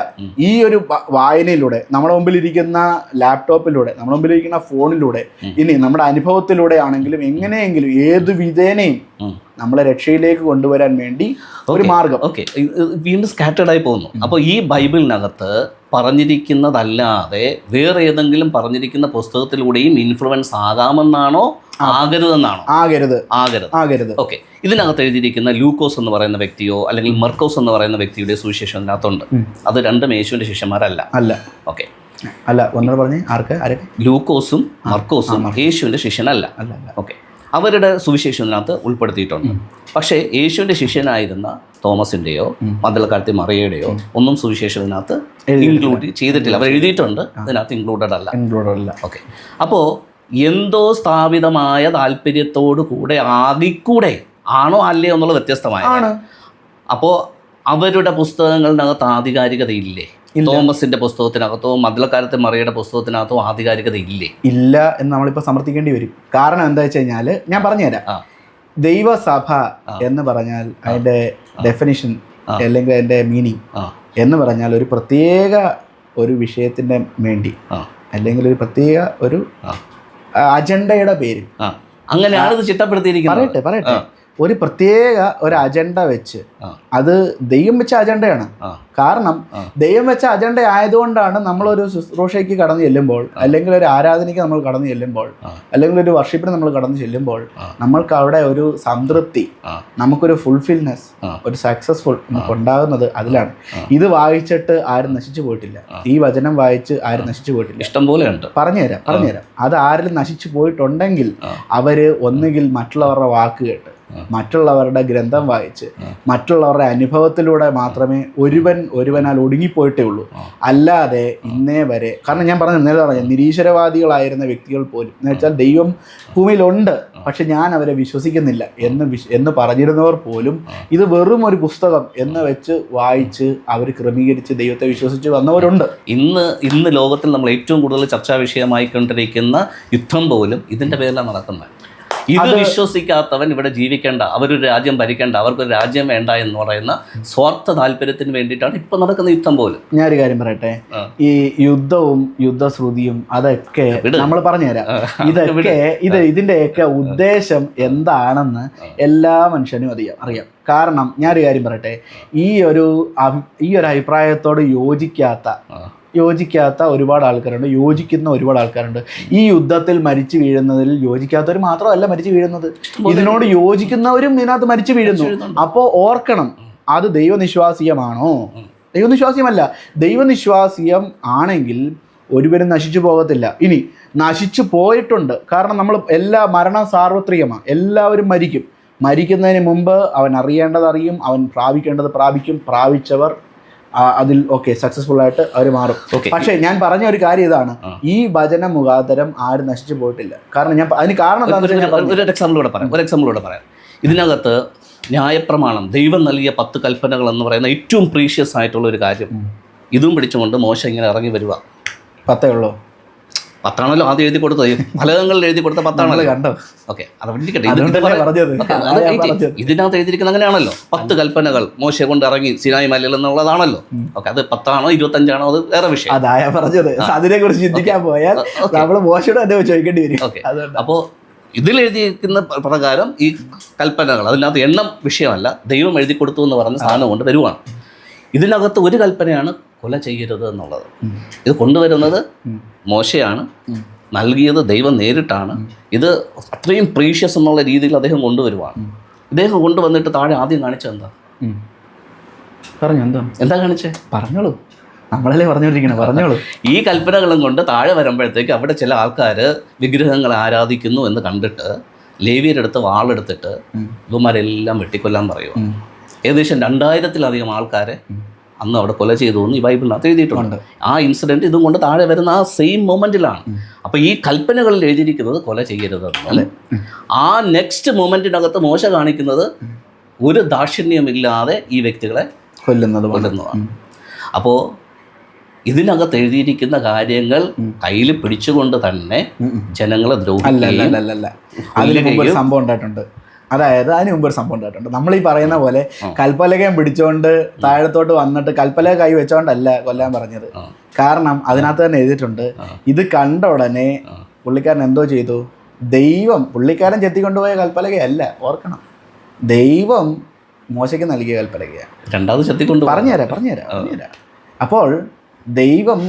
ഈ ഒരു വായനയിലൂടെ, നമ്മുടെ മുമ്പിൽ ഇരിക്കുന്ന ലാപ്ടോപ്പിലൂടെ, നമ്മുടെ മുമ്പിൽ ഇരിക്കുന്ന ഫോണിലൂടെ, ഇനി നമ്മുടെ അനുഭവത്തിലൂടെ ആണെങ്കിലും എങ്ങനെയെങ്കിലും ഏത് വിധേനയും നമ്മളെ രക്ഷയിലേക്ക് കൊണ്ടുവരാൻ വേണ്ടി ഒരു മാർഗം. ഓക്കെ, വീണ്ടും സ്കാറ്റേഡ് ആയി പോകുന്നു. അപ്പോൾ ഈ ബൈബിളിനകത്ത് പറഞ്ഞിരിക്കുന്നതല്ലാതെ വേറെ ഏതെങ്കിലും പറഞ്ഞിരിക്കുന്ന പുസ്തകത്തിലൂടെയും ഇൻഫ്ലുവൻസ് ആകാമെന്നാണോ ആകരുതെന്നാണോ? ആകരുത്. ഓക്കെ, ഇതിനകത്ത് എഴുതിയിരിക്കുന്ന ലൂക്കോസ് എന്ന് പറയുന്ന വ്യക്തിയോ അല്ലെങ്കിൽ മർക്കോസ് എന്ന് പറയുന്ന വ്യക്തിയുടെ സുവിശേഷം ഇതിനകത്തുണ്ട്. അത് രണ്ടും യേശുവിന്റെ ശിഷ്യന്മാരല്ല. ഓക്കെ, അല്ല, ഒന്നും പറഞ്ഞേ, ആരൊക്കെ? ലൂക്കോസും മർക്കോസും യേശുവിന്റെ ശിഷ്യനല്ല. ഓക്കെ, അവരുടെ സുവിശേഷത്തിനകത്ത് ഉൾപ്പെടുത്തിയിട്ടുണ്ട്. പക്ഷേ യേശുവിൻ്റെ ശിഷ്യനായിരുന്ന തോമസിൻ്റെയോ മദ്ദലക്കാരത്തി മറിയയുടെയോ ഒന്നും സുവിശേഷത്തിനകത്ത് ഇൻക്ലൂഡ് ചെയ്തിട്ടില്ല. അവർ എഴുതിയിട്ടുണ്ട്, അതിനകത്ത് ഇൻക്ലൂഡഡ് അല്ല. ഓക്കെ, അപ്പോൾ എന്തോ സ്ഥാപിതമായ താല്പര്യത്തോടു കൂടെ ആകിക്കൂടെ ആണോ അല്ലേ എന്നുള്ളത് വ്യത്യസ്തമായ. അപ്പോൾ അവരുടെ പുസ്തകങ്ങളിനകത്ത് ആധികാരികതയില്ലേ? തോമസിന്റെ പുസ്തകത്തിനകത്തോ മദ്ദലക്കാരത്തെ മറിയയുടെ പുസ്തകത്തിനകത്തോ ആധികാരികത ഇല്ല എന്ന് നമ്മളിപ്പോൾ സമർത്ഥിക്കേണ്ടി വരും. കാരണം എന്താ വെച്ച് കഴിഞ്ഞാൽ, ഞാൻ പറഞ്ഞുതരാം. ദൈവസഭ എന്ന് പറഞ്ഞാൽ അതിന്റെ ഡെഫിനിഷൻ അല്ലെങ്കിൽ അതിന്റെ മീനിങ് എന്ന് പറഞ്ഞാൽ ഒരു പ്രത്യേക ഒരു വിഷയത്തിന്റെ വേണ്ടി അല്ലെങ്കിൽ ഒരു പ്രത്യേക ഒരു അജണ്ടയുടെ പേര്, അങ്ങനെയാണ് ഇത് ചിട്ടപ്പെടുത്തിയിരിക്കുന്നത്. പറയട്ടെ ഒരു പ്രത്യേക ഒരു അജണ്ട വെച്ച്, അത് ദൈവം വെച്ച അജണ്ടയാണ്. കാരണം ദൈവം വെച്ച അജണ്ട ആയതുകൊണ്ടാണ് നമ്മളൊരു ശുശ്രൂഷയ്ക്ക് കടന്നു ചെല്ലുമ്പോൾ, അല്ലെങ്കിൽ ഒരു ആരാധനയ്ക്ക് നമ്മൾ കടന്നു ചെല്ലുമ്പോൾ, അല്ലെങ്കിൽ ഒരു വർഷിപ്പിന് നമ്മൾ കടന്നു ചെല്ലുമ്പോൾ നമ്മൾക്ക് അവിടെ ഒരു സംതൃപ്തി, നമുക്കൊരു ഫുൾഫിൽനെസ്, ഒരു സക്സസ്ഫുൾ നമുക്ക് ഉണ്ടാകുന്നത് അതിലാണ്. ഇത് വായിച്ചിട്ട് ആരും നശിച്ചു പോയിട്ടില്ല. ഈ വചനം വായിച്ച് ആരും നശിച്ചു പോയിട്ടില്ല. ഇഷ്ടം പോലെ ഉണ്ട്. പറഞ്ഞുതരാം. അത് ആരിലും നശിച്ചു പോയിട്ടുണ്ടെങ്കിൽ അവര് ഒന്നുകിൽ മറ്റുള്ളവരുടെ വാക്ക് കേട്ട്, മറ്റുള്ളവരുടെ ഗ്രന്ഥം വായിച്ച്, മറ്റുള്ളവരുടെ അനുഭവത്തിലൂടെ മാത്രമേ ഒരുവനാൽ ഒടുങ്ങിപ്പോയിട്ടേ ഉള്ളൂ. അല്ലാതെ ഇന്നേ വരെ, കാരണം ഞാൻ നേരത്തെ നിരീശ്വരവാദികളായിരുന്ന വ്യക്തികൾ പോലും, എന്ന് വെച്ചാൽ ദൈവം ഭൂമിയിലുണ്ട് പക്ഷെ ഞാൻ അവരെ വിശ്വസിക്കുന്നില്ല എന്ന് പറഞ്ഞിരുന്നവർ പോലും ഇത് വെറും ഒരു പുസ്തകം എന്ന് വെച്ച് വായിച്ച് അവർ ക്രമീകരിച്ച് ദൈവത്തെ വിശ്വസിച്ച് വന്നവരുണ്ട്. ഇന്ന് ലോകത്തിൽ നമ്മൾ ഏറ്റവും കൂടുതൽ ചർച്ചാ വിഷയമായി കൊണ്ടിരിക്കുന്ന യുദ്ധം പോലും ഇതിന്റെ പേരിലാണ് നടക്കുന്നത്. ഇത് വിശ്വസിക്കാത്തവൻ ഇവിടെ ജീവിക്കേണ്ട, അവരൊരു രാജ്യം ഭരിക്കേണ്ട, അവർക്കൊരു രാജ്യം വേണ്ട എന്ന് പറയുന്ന സ്വാർത്ഥ താല്പര്യത്തിന് വേണ്ടിയിട്ടാണ് ഇപ്പൊ നടക്കുന്ന യുദ്ധം പോലും. ഞാനൊരു കാര്യം പറയട്ടെ, ഈ യുദ്ധവും യുദ്ധശ്രുതിയും അതൊക്കെ നമ്മൾ പറഞ്ഞുതരാം. ഇതിന്റെയൊക്കെ ഉദ്ദേശം എന്താണെന്ന് എല്ലാ മനുഷ്യനും അറിയാം. കാരണം ഞാനൊരു കാര്യം പറയട്ടെ, ഈ ഒരു അഭിപ്രായത്തോട് യോജിക്കാത്ത ഒരുപാട് ആൾക്കാരുണ്ട്, യോജിക്കുന്ന ഒരുപാട് ആൾക്കാരുണ്ട്. ഈ യുദ്ധത്തിൽ മരിച്ചു വീഴുന്നതിൽ യോജിക്കാത്തവർ മാത്രമല്ല മരിച്ചു വീഴുന്നത്, ഇതിനോട് യോജിക്കുന്നവരും ഇതിനകത്ത് മരിച്ചു വീഴുന്നു. അപ്പോൾ ഓർക്കണം, അത് ദൈവനിശ്വാസീയമാണോ? ദൈവനിശ്വാസീയമല്ല. ദൈവനിശ്വാസീയം ആണെങ്കിൽ ഒരുവരും നശിച്ചു പോകത്തില്ല. ഇനി നശിച്ചു പോയിട്ടുണ്ട്, കാരണം നമ്മൾ മരണം സാർവത്രികമാണ്, എല്ലാവരും മരിക്കുന്നതിന് മുമ്പ് അവൻ അറിയേണ്ടത് അറിയും, അവൻ പ്രാപിക്കേണ്ടത് പ്രാപിക്കും, പ്രാപിച്ചവർ അതിൽ സക്സസ്ഫുൾ ആയിട്ട് അവർ മാറും. പക്ഷേ ഞാൻ പറഞ്ഞ ഒരു കാര്യം ഇതാണ്, ഈ വചന മുഖാന്തരം ആരും നശിച്ചു പോയിട്ടില്ല. കാരണം അതിന് കാരണം ഒരു എക്സാമ്പിളോടെ പറയാം. ഇതിനകത്ത് ന്യായപ്രമാണം, ദൈവം നൽകിയ 10 കൽപ്പനകൾ എന്ന് പറയുന്ന ഏറ്റവും പ്രീഷ്യസ് ആയിട്ടുള്ള ഒരു കാര്യം, ഇതും പിടിച്ചുകൊണ്ട് മോശ ഇങ്ങനെ ഇറങ്ങി വരിക. 10 ഉള്ളൂ. 10 ആദ്യം എഴുതി കൊടുത്തത്, ഈ ഫലകങ്ങളിൽ എഴുതി കൊടുത്ത 10 കണ്ടോ? ഓക്കെ, അത് ഇരിക്കട്ടെ. പറഞ്ഞത് ഇതിനകത്ത് എഴുതിയിരിക്കുന്നത് അങ്ങനെയാണല്ലോ, 10 കൽപ്പനകൾ മോശെ കൊണ്ട് ഇറങ്ങി സിനായി മലയിൽ എന്നുള്ളതാണല്ലോ. ഓക്കെ, അത് 10 25 അത് വേറെ വിഷയം. അതായ പറഞ്ഞത്. അതിനെ കുറിച്ച് ചിന്തിക്കാൻ പോയാൽ നമ്മൾ മോശയോട് തന്നെ ചോദിക്കേണ്ടി വരും. ഓക്കെ, അപ്പോൾ ഇതിലെഴുതിയിരിക്കുന്ന പ്രകാരം ഈ കൽപ്പനകൾ, അതിനകത്ത് എണ്ണം വിഷയമല്ല, ദൈവം എഴുതി കൊടുത്തു എന്ന് പറഞ്ഞ സാധനം കൊണ്ട് വരുവാണ്. ഇതിനകത്ത് ഒരു കൽപ്പനയാണ് കൊല ചെയ്യരുത് എന്നുള്ളത്. ഇത് കൊണ്ടുവരുന്നത് മോശയാണ്, നൽകിയത് ദൈവം നേരിട്ടാണ്. ഇത് അത്രയും പ്രീഷ്യസ് എന്നുള്ള രീതിയിൽ അദ്ദേഹം കൊണ്ടുവരുവാണ്. ഇദ്ദേഹം കൊണ്ടുവന്നിട്ട് താഴെ ആദ്യം കാണിച്ചത് എന്താ? പറഞ്ഞു. എന്താ കാണിച്ചേ? പറഞ്ഞോളൂ, നമ്മളല്ലേ പറഞ്ഞോണ്ടിരിക്കണം, പറഞ്ഞോളൂ. ഈ കൽപ്പനകളും കൊണ്ട് താഴെ വരുമ്പോഴത്തേക്ക് അവിടെ ചില ആൾക്കാർ വിഗ്രഹങ്ങളെ ആരാധിക്കുന്നു എന്ന് കണ്ടിട്ട് ലേവിയരുടെ അടുത്ത് വാളെടുത്തിട്ട് ഇവന്മാരെല്ലാം വെട്ടിക്കൊല്ലാൻ പറയുക. ഏകദേശം 2000-ലധികം ആൾക്കാരെ അന്ന് അവിടെ കൊല ചെയ്തു എന്ന് ഈ ബൈബിളിനകത്ത് എഴുതിയിട്ടുണ്ട്. ആ ഇൻസിഡൻറ്റ് ഇതും കൊണ്ട് താഴെ വരുന്ന ആ സെയിം മൊമെൻറ്റിലാണ്. അപ്പോൾ ഈ കൽപ്പനകളിൽ എഴുതിയിരിക്കുന്നത് കൊല ചെയ്യരുതെന്ന്. ആ നെക്സ്റ്റ് മൊമെൻറ്റിനകത്ത് മോശ കാണിക്കുന്നത് ഒരു ദാക്ഷിണ്യമില്ലാതെ ഈ വ്യക്തികളെ കൊല്ലുന്നതാണ്. അപ്പോൾ ഇതിനകത്ത് എഴുതിയിരിക്കുന്ന കാര്യങ്ങൾ കയ്യിൽ പിടിച്ചുകൊണ്ട് തന്നെ ജനങ്ങളെ ദ്രോഹിക്കുകയും സംഭവം ഉണ്ടായിട്ടുണ്ട്. അതായത് അതിന് മുമ്പ് ഒരു സംഭവം ഉണ്ടായിട്ടുണ്ട്. നമ്മൾ ഈ പറയുന്ന പോലെ കൽപ്പലകയും പിടിച്ചോണ്ട് താഴത്തോട്ട് വന്നിട്ട് കൽപ്പലക കൈ വെച്ചോണ്ടല്ല കൊല്ലാൻ പറഞ്ഞത്. കാരണം അതിനകത്ത് തന്നെ എഴുതിയിട്ടുണ്ട്, ഇത് കണ്ട ഉടനെ പുള്ളിക്കാരൻ എന്തോ ചെയ്തു, ദൈവം പുള്ളിക്കാരൻ ചെത്തിക്കൊണ്ടുപോയ കൽപ്പലകയല്ല, ഓർക്കണം, ദൈവം മോശയ്ക്ക് നൽകിയ കൽപ്പലകയാണ്. രണ്ടാമത് ചെത്തിക്കൊണ്ട് പറഞ്ഞുതരാം. അപ്പോൾ ദൈവം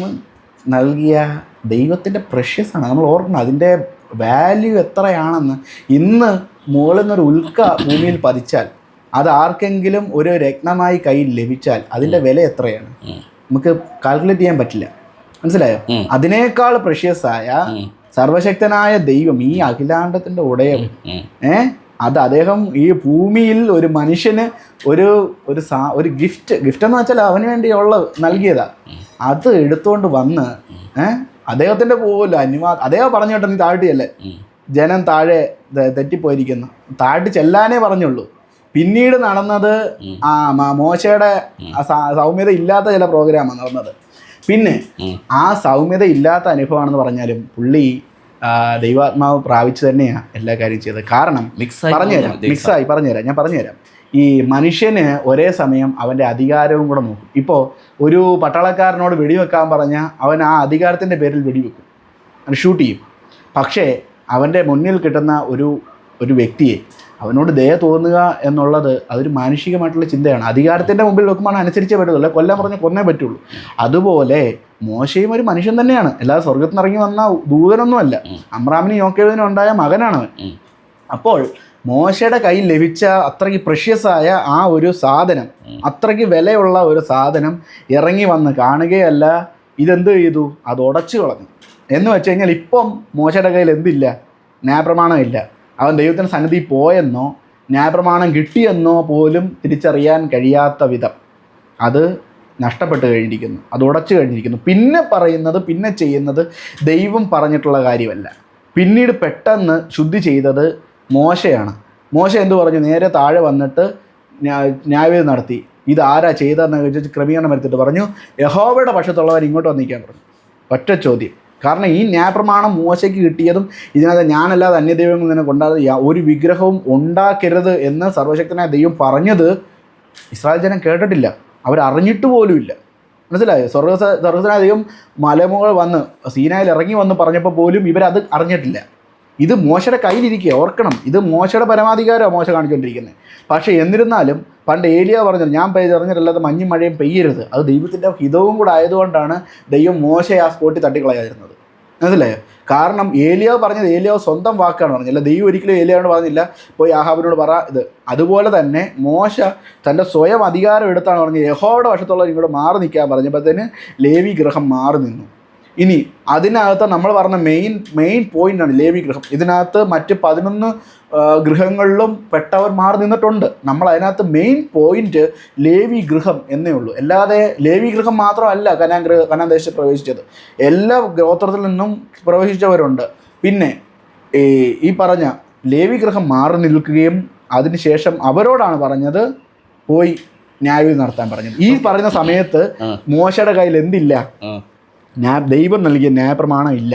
നൽകിയ ദൈവത്തിൻ്റെ പ്രഷ്യസാണ്, നമ്മൾ ഓർക്കണം അതിൻ്റെ വാല്യൂ എത്രയാണെന്ന്. ഇന്ന് മുകളിൽ നിന്നൊരു ഉൽക്ക ഭൂമിയിൽ പതിച്ചാൽ, അത് ആർക്കെങ്കിലും ഒരു രത്നമായി കയ്യിൽ ലഭിച്ചാൽ അതിൻ്റെ വില എത്രയാണ് നമുക്ക് കാൽക്കുലേറ്റ് ചെയ്യാൻ പറ്റില്ല. മനസ്സിലായോ? അതിനേക്കാൾ പ്രഷ്യസായ സർവശക്തനായ ദൈവം, ഈ അഖിലാണ്ടത്തിൻ്റെ ഉടയവൻ, അത് അദ്ദേഹം ഈ ഭൂമിയിൽ ഒരു മനുഷ്യന് ഒരു ഗിഫ്റ്റ് എന്ന് വെച്ചാൽ അവന് വേണ്ടിയുള്ള നൽകിയതാ. അത് എടുത്തുകൊണ്ട് വന്ന് അദ്ദേഹത്തിൻ്റെ പോലും അദ്ദേഹം പറഞ്ഞു കേട്ടോ, നീ താഴ്ത്തിയല്ലേ, ജനം താഴെ തെറ്റിപ്പോയിരിക്കുന്നു, താഴ്ത്തി ചെല്ലാനേ പറഞ്ഞുള്ളൂ. പിന്നീട് നടന്നത് മോശയുടെ സൗമ്യത ഇല്ലാത്ത ചില പ്രോഗ്രാമാണ് നടന്നത്. പിന്നെ ആ സൗമ്യത ഇല്ലാത്ത അനുഭവമാണെന്ന് പറഞ്ഞാലും പുള്ളി ദൈവാത്മാവ് പ്രാപിച്ച് തന്നെയാണ് എല്ലാ കാര്യം ചെയ്തത്. കാരണം ഞാൻ പറഞ്ഞുതരാം. ഈ മനുഷ്യന് ഒരേ സമയം അവൻ്റെ അധികാരവും കൂടെ നോക്കും. ഇപ്പോൾ ഒരു പട്ടാളക്കാരനോട് വെടിവെക്കാൻ പറഞ്ഞാൽ അവൻ ആ അധികാരത്തിൻ്റെ പേരിൽ വെടിവെക്കും, അവൻ ഷൂട്ട് ചെയ്യും. പക്ഷേ അവൻ്റെ മുന്നിൽ കിട്ടുന്ന ഒരു വ്യക്തിയെ അവനോട് ദയ തോന്നുക എന്നുള്ളത് അതൊരു മാനുഷികമായിട്ടുള്ള ചിന്തയാണ്. അധികാരത്തിൻ്റെ മുമ്പിൽ വെക്കുമ്പോൾ അനുസരിച്ചേ പറ്റുള്ളൂ, കൊല്ലാൻ പറഞ്ഞാൽ കൊന്നേ പറ്റുള്ളൂ. അതുപോലെ മോശയും ഒരു മനുഷ്യൻ തന്നെയാണ്, അല്ലാതെ സ്വർഗത്തിൽ നിന്ന് ഇറങ്ങി വന്ന ദൂതനൊന്നുമല്ല. അമ്രാമിനും യോക്കേബിനും ഉണ്ടായ മകനാണ് അവൻ. അപ്പോൾ മോശയുടെ കയ്യിൽ ലഭിച്ച അത്രയ്ക്ക് പ്രഷ്യസായ ആ ഒരു സാധനം, അത്രയ്ക്ക് വിലയുള്ള ഒരു സാധനം ഇറങ്ങി വന്ന് കാണുകയല്ല, ഇതെന്ത് ചെയ്തു, അത് ഉടച്ചു കളഞ്ഞു. എന്ന് വെച്ച് കഴിഞ്ഞാൽ ഇപ്പം മോശയുടെ കയ്യിൽ എന്തില്ല, ന്യായപ്രമാണമില്ല. അവൻ ദൈവത്തിൻ്റെ സന്നിധി പോയെന്നോ ന്യായപ്രമാണം കിട്ടിയെന്നോ പോലും തിരിച്ചറിയാൻ കഴിയാത്ത വിധം അത് നഷ്ടപ്പെട്ട് കഴിഞ്ഞിരിക്കുന്നു, അത് ഉടച്ചു കഴിഞ്ഞിരിക്കുന്നു. പിന്നെ ചെയ്യുന്നത് ദൈവം പറഞ്ഞിട്ടുള്ള കാര്യമല്ല. പിന്നീട് പെട്ടെന്ന് ശുദ്ധി ചെയ്തത് മോശയാണ്. മോശ എന്തു പറഞ്ഞു, നേരെ താഴെ വന്നിട്ട് ന്യായവിധി നടത്തി. ഇതാരാ ചെയ്തതെന്ന് ചോദിച്ച് ക്രമീകരണം വരുത്തിയിട്ട് പറഞ്ഞു, യഹോവയുടെ പക്ഷത്തുള്ളവർ ഇങ്ങോട്ട് വന്നിരിക്കാൻ പറഞ്ഞു. ഒറ്റ ചോദ്യം. കാരണം ഈ ന്യായപ്രമാണം മോശയ്ക്ക് കിട്ടിയതും ഇതിനകത്ത് ഞാനല്ലാതെ അന്യദൈവങ്ങൾ നിന്നെ കൊണ്ടാതെ ഒരു വിഗ്രഹവും ഉണ്ടാക്കരുത് എന്ന് സർവശക്തനായ ദൈവം പറഞ്ഞത് ഇസ്രായേൽ ജനം കേട്ടിട്ടില്ല, അവരറിഞ്ഞിട്ട് പോലുമില്ല. മനസ്സിലായോ? സർവശക്തനായ ദൈവം മലമുകൾ വന്ന് സീനായിൽ ഇറങ്ങി വന്ന് പറഞ്ഞപ്പോൾ പോലും ഇവരത് അറിഞ്ഞിട്ടില്ല. ഇത് മോശയുടെ കയ്യിലിരിക്കുക, ഓർക്കണം. ഇത് മോശയുടെ പരമാധികാരമാണ് മോശ കാണിച്ചുകൊണ്ടിരിക്കുന്നത്. പക്ഷേ എന്നിരുന്നാലും പണ്ട് ഏലിയ പറഞ്ഞത്, ഞാൻ പറഞ്ഞിട്ടല്ലാതെ മഞ്ഞും മഴയും പെയ്യരുത്, അത് ദൈവത്തിൻ്റെ ഹിതവും കൂടെ ആയതുകൊണ്ടാണ് ദൈവം മോശയെ ആ സ്പോട്ടിൽ തട്ടിക്കളയാതിരുന്നത്. മനസ്സിലായോ? കാരണം ഏലിയാവ് പറഞ്ഞത് ഏലിയാവ് സ്വന്തം വാക്കാണ് പറഞ്ഞില്ല, ദൈവം ഒരിക്കലും ഏലിയാവിനോട് പറഞ്ഞില്ല പോയി ആഹാബിനോട് പറ ഇത്. അതുപോലെ തന്നെ മോശ തൻ്റെ സ്വയം അധികാരം എടുത്താണ് പറഞ്ഞത്, യഹോവയുടെ വശത്തുള്ള ഇങ്ങോട്ട് മാറി നിൽക്കാൻ പറഞ്ഞപ്പോഴത്തേന് ലേവി ഗൃഹം മാറി നിന്നു. ഇനി അതിനകത്ത് നമ്മൾ പറഞ്ഞ മെയിൻ പോയിൻ്റാണ് ലേവി ഗൃഹം. ഇതിനകത്ത് മറ്റ് 11 ഗൃഹങ്ങളിലും പെട്ടവർ മാറി നിന്നിട്ടുണ്ട്. നമ്മൾ അതിനകത്ത് മെയിൻ പോയിന്റ് ലേവി ഗൃഹം എന്നേ ഉള്ളൂ. അല്ലാതെ ലേവി ഗൃഹം മാത്രമല്ല കനാൻ ദേശത്ത് പ്രവേശിച്ചത്, എല്ലാ ഗോത്രത്തിൽ നിന്നും പ്രവേശിച്ചവരുണ്ട്. പിന്നെ ഈ പറഞ്ഞ ലേവി ഗൃഹം മാറി നിൽക്കുകയും അതിനുശേഷം അവരോടാണ് പറഞ്ഞത് പോയി ന്യായവിധി നടത്താൻ പറഞ്ഞത്. ഈ പറയുന്ന സമയത്ത് മോശയുടെ കയ്യിൽ എന്തില്ല, ദൈവം നൽകിയ ന്യായപ്രമാണം ഇല്ല.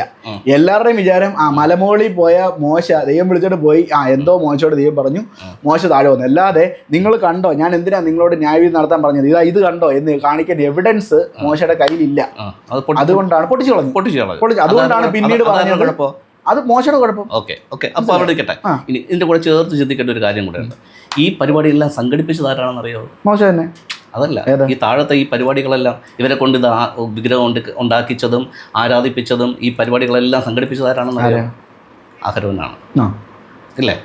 എല്ലാവരുടെയും വിചാരം മലമുകളിൽ പോയ മോശ ദൈവം വിളിച്ചോട്ട് പോയി എന്തോ മോശയോട് ദൈവം പറഞ്ഞു, മോശ താഴെ വന്നു. അല്ലാതെ നിങ്ങൾ കണ്ടോ ഞാൻ എന്തിനാ നിങ്ങളോട് ന്യായവിധി നടത്താൻ പറഞ്ഞത്, ഇത് കണ്ടോ എന്ന് കാണിക്കാൻ എവിഡൻസ് മോശയുടെ കയ്യിലില്ല. അതുകൊണ്ടാണ് പൊട്ടിച്ചു കളഞ്ഞു. അതുകൊണ്ടാണ് പിന്നീട് പറഞ്ഞത് അത് മോശയുടെ കുഴപ്പം. ഓക്കെ അപ്പോൾ അവിടെ നിൽക്കട്ടെ. ഇനി ഇതിൻ്റെ കൂടെ ചേർത്ത് ചിന്തിക്കേണ്ട ഒരു കാര്യം കൂടെ ഉണ്ട്. ഈ പരിപാടിയെല്ലാം സംഘടിപ്പിച്ചത് ആരാണെന്ന് അറിയാമോ? മോശ തന്നെ. അതല്ല, ഈ താഴത്തെ ഈ പരിപാടികളെല്ലാം ഇവരെ കൊണ്ട് ഇത് വിഗ്രഹം ഉണ്ടാക്കിച്ചതും ആരാധിപ്പിച്ചതും ഈ പരിപാടികളെല്ലാം സംഘടിപ്പിച്ചത് ആരാണെന്ന് അറിയാം? അഹരോനാണ്, ഇല്ലേ?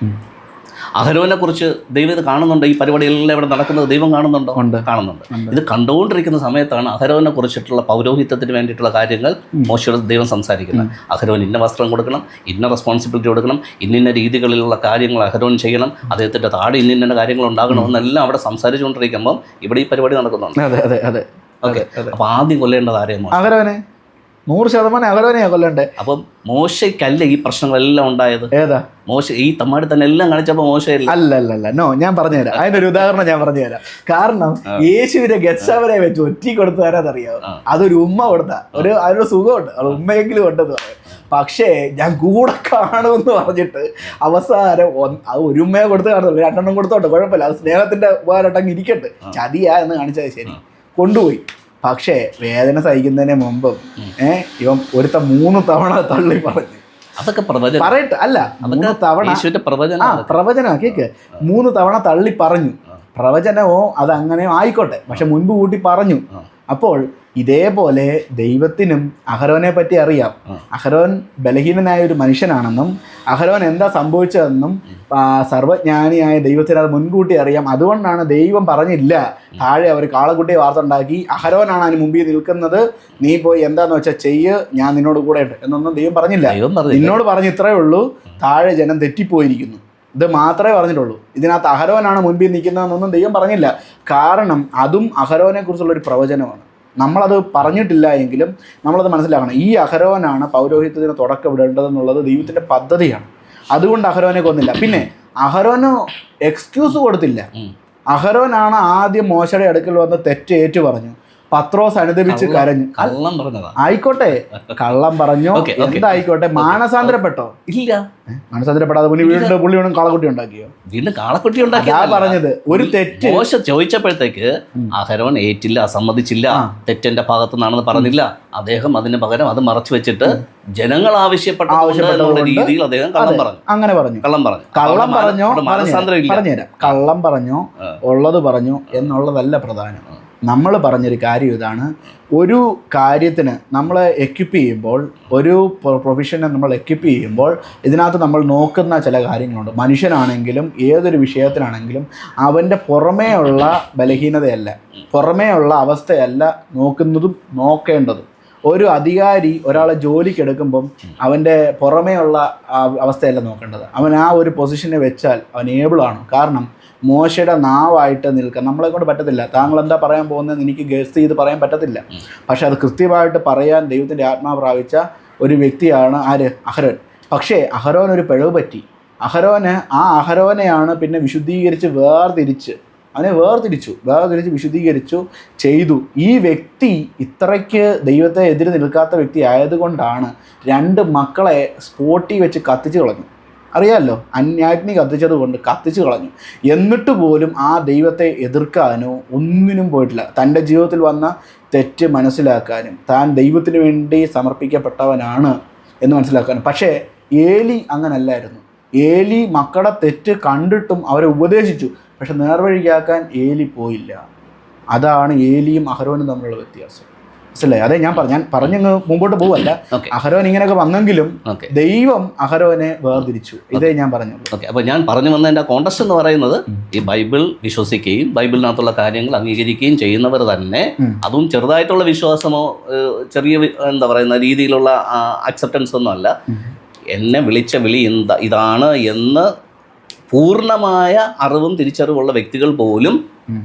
അഹരോനെ കുറിച്ച് ദൈവം ഇത് കാണുന്നുണ്ട്. ഈ പരിപാടികളെല്ലാം ഇവിടെ നടക്കുന്നത് ദൈവം കാണുന്നുണ്ടോ? കാണുന്നുണ്ട്. ഇത് കണ്ടുകൊണ്ടിരിക്കുന്ന സമയത്താണ് അഹരോനെ കുറിച്ചിട്ടുള്ള പൗരോഹിത്യത്തിന് വേണ്ടിയിട്ടുള്ള കാര്യങ്ങൾ മോശയോട് ദൈവം സംസാരിക്കുന്നത്. അഹരോൻ ഇന്ന വസ്ത്രം കൊടുക്കണം, ഇന്ന റെസ്പോൺസിബിലിറ്റി കൊടുക്കണം, ഇന്ന രീതികളിലുള്ള കാര്യങ്ങൾ അഹരോൻ ചെയ്യണം, അദ്ദേഹത്തിൻ്റെ താഴെ ഇന്ന കാര്യങ്ങൾ ഉണ്ടാകണം എന്നെല്ലാം അവിടെ സംസാരിച്ചുകൊണ്ടിരിക്കുമ്പോൾ ഇവിടെ ഈ പരിപാടി നടക്കുന്നുണ്ട്. ഓക്കെ, അപ്പോൾ ആദ്യം കൊല്ലേണ്ടത് ആരെയും അഹരോനെ, 100% അഹരോനെയാ കൊല്ലണ്ടേ. അപ്പം മോശയ്ക്കല്ല ഈ പ്രശ്നങ്ങളെല്ലാം ഉണ്ടായത്. ഏതാ? മോശ ഈ തമ്മാടി തന്നെ എല്ലാം കാണിച്ചപ്പോൾ മോശമല്ല. അല്ല നോ, ഞാൻ പറഞ്ഞുതരാം. അതിനൊരു ഉദാഹരണം ഞാൻ പറഞ്ഞുതരാം. കാരണം യേശുവിനെ ഗെത്സമനെ വെച്ച് ഒറ്റി കൊടുത്താരറിയാവോ? അതൊരു ഉമ്മ കൊടുത്ത അതിനൊരു സുഖമുണ്ട്, അത് ഉമ്മയെങ്കിലും ഉണ്ടെന്ന് പറയും. പക്ഷേ ഞാൻ കൂടെ കാണുമെന്ന് പറഞ്ഞിട്ട് അവസാനം അത് ഒരു ഉമ്മയെ കൊടുത്ത് കാണുന്നില്ല, 2 എണ്ണം കൊടുത്തോട്ടെ കുഴപ്പമില്ല, അത് സ്നേഹത്തിന്റെ ഉപകാരമായിട്ടങ്ങ് ഇരിക്കട്ടെ, ചതിയാ എന്ന് കാണിച്ചത് ശരി, കൊണ്ടുപോയി. പക്ഷേ വേദന സഹിക്കുന്നതിന് മുമ്പും ഇവൻ ഒരുത്ത 3 തവണ തള്ളി പറഞ്ഞു. അതൊക്കെ പറയട്ടെ, അല്ല 3 തവണ പ്രവചന കേക്ക് 3 തവണ തള്ളി പറഞ്ഞു. പ്രവചനമോ അത് അങ്ങനെ ആയിക്കോട്ടെ, പക്ഷെ മുൻപ് കൂട്ടി പറഞ്ഞു. അപ്പോൾ ഇതേപോലെ ദൈവത്തിനും അഹരോനെ പറ്റി അറിയാം. അഹരോൻ ബലഹീനനായ ഒരു മനുഷ്യനാണെന്നും അഹരോൻ എന്താ സംഭവിച്ചതെന്നും സർവജ്ഞാനിയായ ദൈവത്തിന് അത് മുൻകൂട്ടി അറിയാം. അതുകൊണ്ടാണ് ദൈവം പറഞ്ഞില്ല, താഴെ അവർ കാളക്കുട്ടിയെ വാർത്തുണ്ടാക്കി, അഹരോനാണ് അതിന് മുമ്പിൽ നിൽക്കുന്നത്, നീ പോയി എന്താന്ന് വെച്ചാൽ ചെയ്യ്, ഞാൻ നിന്നോട് കൂടെ ഉണ്ട് എന്നൊന്നും ദൈവം പറഞ്ഞില്ല. നിന്നോട് പറഞ്ഞ് ഇത്രേ ഉള്ളൂ, താഴെ ജനം തെറ്റിപ്പോയിരിക്കുന്നു, ഇത് മാത്രമേ പറഞ്ഞിട്ടുള്ളൂ. ഇതിനകത്ത് അഹരോനാണ് മുൻപിൽ നിൽക്കുന്നതെന്നൊന്നും ദൈവം പറഞ്ഞില്ല. കാരണം അതും അഹരോനെ കുറിച്ചുള്ളൊരു പ്രവചനമാണ്. നമ്മളത് പറഞ്ഞിട്ടില്ല എങ്കിലും നമ്മളത് മനസ്സിലാക്കണം. ഈ അഹരോനാണ് പൗരോഹിത്യത്തിന് തുടക്കം ഇടേണ്ടതെന്നുള്ളത് ദൈവത്തിൻ്റെ പദ്ധതിയാണ്. അതുകൊണ്ട് അഹരോനെ കൊന്നില്ല. പിന്നെ അഹരോന് എക്സ്ക്യൂസ് കൊടുത്തില്ല. അഹരോനാണ് ആദ്യം മോശയുടെ അടുക്കൽ വന്ന് തെറ്റേറ്റു പറഞ്ഞു. പത്രോസ് അനുദപിച്ച് കരഞ്ഞു. ആയിക്കോട്ടെ, കള്ളം പറഞ്ഞോ എന്തായിക്കോട്ടെ, മാനസാന്തരപ്പെട്ടോ? ഇല്ല, മാനസാന്തരപ്പെടാതെ പുള്ളി വീണ്ടും കാളക്കുട്ടി ഉണ്ടാക്കിയോ? വീണ്ടും കാളക്കുട്ടി ഉണ്ടാക്കി പറഞ്ഞത് ഒരു തെറ്റ്. മോശ ചോദിച്ചപ്പോഴത്തേക്ക് അഹരോൻ ഏറ്റില്ല, അസമ്മതിച്ചില്ല, തെറ്റെന്റെ ഭാഗത്തു നിന്നാണെന്ന് പറഞ്ഞില്ല. അദ്ദേഹം അതിന് പകരം അത് മറച്ചു വെച്ചിട്ട് ജനങ്ങൾ ആവശ്യപ്പെട്ട രീതിയിൽ അദ്ദേഹം കള്ളം പറഞ്ഞു. അങ്ങനെ പറഞ്ഞു. കള്ളം പറഞ്ഞോ പറഞ്ഞുതരാം. കള്ളം പറഞ്ഞോ ഉള്ളത് പറഞ്ഞു എന്നുള്ളതല്ല പ്രധാനം. നമ്മൾ പറഞ്ഞൊരു കാര്യം ഇതാണ്, ഒരു കാര്യത്തിന് നമ്മൾ എക്വിപ്പ് ചെയ്യുമ്പോൾ, ഒരു പ്രൊഫഷനെ നമ്മൾ എക്വിപ്പ് ചെയ്യുമ്പോൾ ഇതിനകത്ത് നമ്മൾ നോക്കുന്ന ചില കാര്യങ്ങളുണ്ട്. മനുഷ്യനാണെങ്കിലും ഏതൊരു വിഷയത്തിനാണെങ്കിലും അവൻ്റെ പുറമേ ഉള്ള ബലഹീനതയല്ല, പുറമേ ഉള്ള അവസ്ഥയല്ല നോക്കുന്നതും നോക്കേണ്ടതും. ഒരു അധികാരി ഒരാളെ ജോലിക്കെടുക്കുമ്പം അവൻ്റെ പുറമേ ഉള്ള അവസ്ഥയല്ല നോക്കേണ്ടത്, അവൻ ആ ഒരു പൊസിഷനെ വെച്ചാൽ അവൻ ഏബിളാണ്. കാരണം മോശയുടെ നാവായിട്ട് നിൽക്കാൻ നമ്മളെ കൊണ്ട് പറ്റത്തില്ല. താങ്കൾ എന്താ പറയാൻ പോകുന്നതെന്ന് എനിക്ക് ഗസ് ചെയ്ത് പറയാൻ പറ്റത്തില്ല. പക്ഷെ അത് കൃത്യമായിട്ട് പറയാൻ ദൈവത്തിൻ്റെ ആത്മാവ് പ്രാപിച്ച ഒരു വ്യക്തിയാണ് ആര്? അഹരോൻ. പക്ഷേ അഹരോൻ ഒരു പിഴവ് പറ്റി. അഹരോനെയാണ് പിന്നെ വിശുദ്ധീകരിച്ച് വേർതിരിച്ച് വിശുദ്ധീകരിച്ചു ചെയ്തു. ഈ വ്യക്തി ഇത്രയ്ക്ക് ദൈവത്തെ എതിര് നിൽക്കാത്ത വ്യക്തി ആയതുകൊണ്ടാണ് 2 മക്കളെ സ്പോട്ടിൽ വെച്ച് കത്തിച്ച് കളഞ്ഞു. അറിയാമല്ലോ, അന്യാഗ്നി കത്തിച്ചത് കൊണ്ട് കത്തിച്ച് കളഞ്ഞു. എന്നിട്ട് പോലും ആ ദൈവത്തെ എതിർക്കാനോ ഒന്നിനും പോയിട്ടില്ല. തൻ്റെ ജീവിതത്തിൽ വന്ന തെറ്റ് മനസ്സിലാക്കാനും താൻ ദൈവത്തിന് വേണ്ടി സമർപ്പിക്കപ്പെട്ടവനാണ് എന്ന് മനസ്സിലാക്കാനും. പക്ഷേ ഏലി അങ്ങനല്ലായിരുന്നു. ഏലി മക്കളുടെ തെറ്റ് കണ്ടിട്ടും അവരെ ഉപദേശിച്ചു, പക്ഷെ നേർവഴിക്കാക്കാൻ ഏലി പോയില്ല. അതാണ് ഏലിയും അഹരോനും തമ്മിലുള്ള വ്യത്യാസം. മനസ്സിലായി? അതെ ഞാൻ പറഞ്ഞങ്ങ് മുമ്പോട്ട് പോവല്ല. അഹരോൻ ഇങ്ങനെയൊക്കെ വന്നെങ്കിലും ദൈവം അഹരോനെ വേർതിരിച്ചു. ഇതേ ഞാൻ പറഞ്ഞു. ഓക്കെ, അപ്പോൾ ഞാൻ പറഞ്ഞു വന്നതിൻ്റെ കോണ്ടക്സ്റ്റ് എന്ന് പറയുന്നത്, ഈ ബൈബിൾ വിശ്വസിക്കുകയും ബൈബിളിനകത്തുള്ള കാര്യങ്ങൾ അംഗീകരിക്കുകയും ചെയ്യുന്നവർ തന്നെ, അതും ചെറുതായിട്ടുള്ള വിശ്വാസമോ ചെറിയ എന്താ പറയുന്ന രീതിയിലുള്ള അക്സെപ്റ്റൻസ് ഒന്നും അല്ല, എന്നെ വിളിച്ച വിളി ഇതാണ് എന്ന് പൂർണ്ണമായ അറിവും തിരിച്ചറിവുള്ള വ്യക്തികൾ പോലും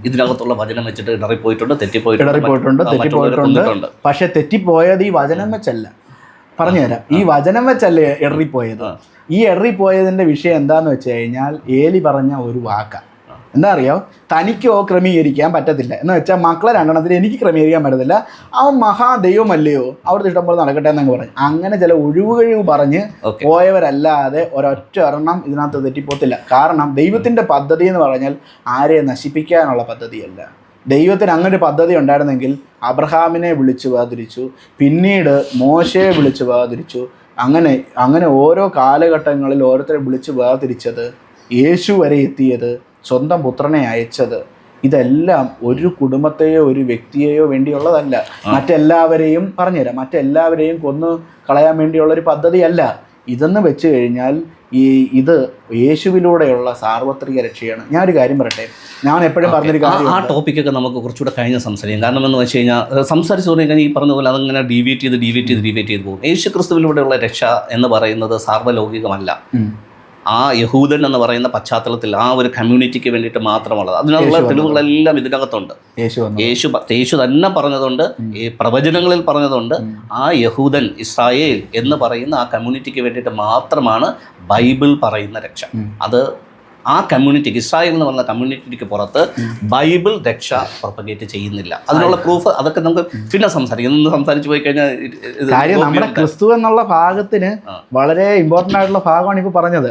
ഇതിനകത്തുള്ള വചനം വെച്ചിട്ട് ഇടറിപ്പോയിട്ടുണ്ട്, തെറ്റിപ്പോയിട്ടുണ്ട്. പക്ഷെ തെറ്റിപ്പോയത് ഈ വചനം വെച്ചല്ല. പറഞ്ഞുതരാം, ഈ വചനം വെച്ചല്ലേ എറിപ്പോയത്. ഈ എറിപ്പോയതിന്റെ വിഷയം എന്താന്ന് വെച്ച് കഴിഞ്ഞാൽ ഏലി പറഞ്ഞ ഒരു വാക്ക. എന്താ അറിയോ, തനിക്കോ ക്രമീകരിക്കാൻ പറ്റത്തില്ല എന്ന് വെച്ചാൽ മക്കളെ രണ്ടെണ്ണത്തിന് എനിക്ക് ക്രമീകരിക്കാൻ പറ്റത്തില്ല, അവൻ മഹാദൈവമല്ലയോ അവിടുത്തെ ഇഷ്ടം പോലെ നടക്കട്ടെ എന്നങ്ങ് പറഞ്ഞു. അങ്ങനെ ചില ഒഴിവുകഴിവ് പറഞ്ഞ് പോയവരല്ലാതെ ഒരൊറ്റ ഒരെണ്ണം ഇതിനകത്ത് തെറ്റിപ്പോത്തില്ല. കാരണം ദൈവത്തിൻ്റെ പദ്ധതി എന്ന് പറഞ്ഞാൽ ആരെയും നശിപ്പിക്കാനുള്ള പദ്ധതിയല്ല. ദൈവത്തിന് അങ്ങനെ ഒരു പദ്ധതി ഉണ്ടായിരുന്നെങ്കിൽ അബ്രഹാമിനെ വിളിച്ചു വേർതിരിച്ചു, പിന്നീട് മോശയെ വിളിച്ചു വേർതിരിച്ചു, അങ്ങനെ ഓരോ കാലഘട്ടങ്ങളിൽ ഓരോരുത്തരെ വിളിച്ച് വേർതിരിച്ചത്, യേശു വരെ എത്തിയത്, സ്വന്തം പുത്രനെ അയച്ചത്, ഇതെല്ലാം ഒരു കുടുംബത്തെയോ ഒരു വ്യക്തിയെയോ വേണ്ടിയുള്ളതല്ല. മറ്റെല്ലാവരെയും പറഞ്ഞുതരാം, മറ്റെല്ലാവരെയും കൊന്നു കളയാൻ വേണ്ടിയുള്ളൊരു പദ്ധതിയല്ല. ഇതെന്ന് വെച്ച് കഴിഞ്ഞാൽ ഇത് യേശുവിലൂടെയുള്ള സാർവത്രിക രക്ഷയാണ്. ഞാനൊരു കാര്യം പറയട്ടെ, ഞാൻ എപ്പോഴും പറഞ്ഞൊരു കാര്യം, ആ ടോപ്പിക്കൊക്കെ നമുക്ക് കുറച്ചുകൂടെ കഴിഞ്ഞ് സംസാരിക്കാം. കാരണം എന്ന് വെച്ച് കഴിഞ്ഞാൽ സംസാരിച്ചു തുടങ്ങി ഈ പറഞ്ഞ പോലെ അതങ്ങനെ ഡീവിയേറ്റ് ചെയ്ത് പോകും. യേശു ക്രിസ്തുവിലൂടെയുള്ള രക്ഷ എന്ന് പറയുന്നത് സാർവലൗകികമല്ല. ആ യഹൂദൻ എന്ന് പറയുന്ന പശ്ചാത്തലത്തിൽ ആ ഒരു കമ്മ്യൂണിറ്റിക്ക് വേണ്ടിയിട്ട് മാത്രമുള്ളത്. അതിനുള്ള തെളിവുകളെല്ലാം ഇതിനകത്തുണ്ട്. യേശു തന്നെ പറഞ്ഞതുകൊണ്ട്, ഈ പ്രവചനങ്ങളിൽ പറഞ്ഞതുകൊണ്ട്, ആ യഹൂദൻ ഇസ്രായേൽ എന്ന് പറയുന്ന ആ കമ്മ്യൂണിറ്റിക്ക് വേണ്ടിയിട്ട് മാത്രമാണ് ബൈബിൾ പറയുന്ന രക്ഷ. അത് ആ കമ്മ്യൂണിറ്റിക്ക്, ഇസ്രായേൽ എന്ന് പറയുന്ന കമ്മ്യൂണിറ്റിക്ക് പുറത്ത് ബൈബിൾ രക്ഷ പ്രൊപ്പഗേറ്റ് ചെയ്യുന്നില്ല. അതിനുള്ള പ്രൂഫ് അതൊക്കെ നമുക്ക് പിന്നെ സംസാരിക്കും. ഇന്ന് സംസാരിച്ചു പോയി കഴിഞ്ഞാൽ കാര്യം നമ്മുടെ ക്രിസ്തു എന്നുള്ള ഭാഗത്തിന് വളരെ ഇമ്പോർട്ടൻ്റ് ആയിട്ടുള്ള ഭാഗമാണ് ഇപ്പോൾ പറഞ്ഞത്.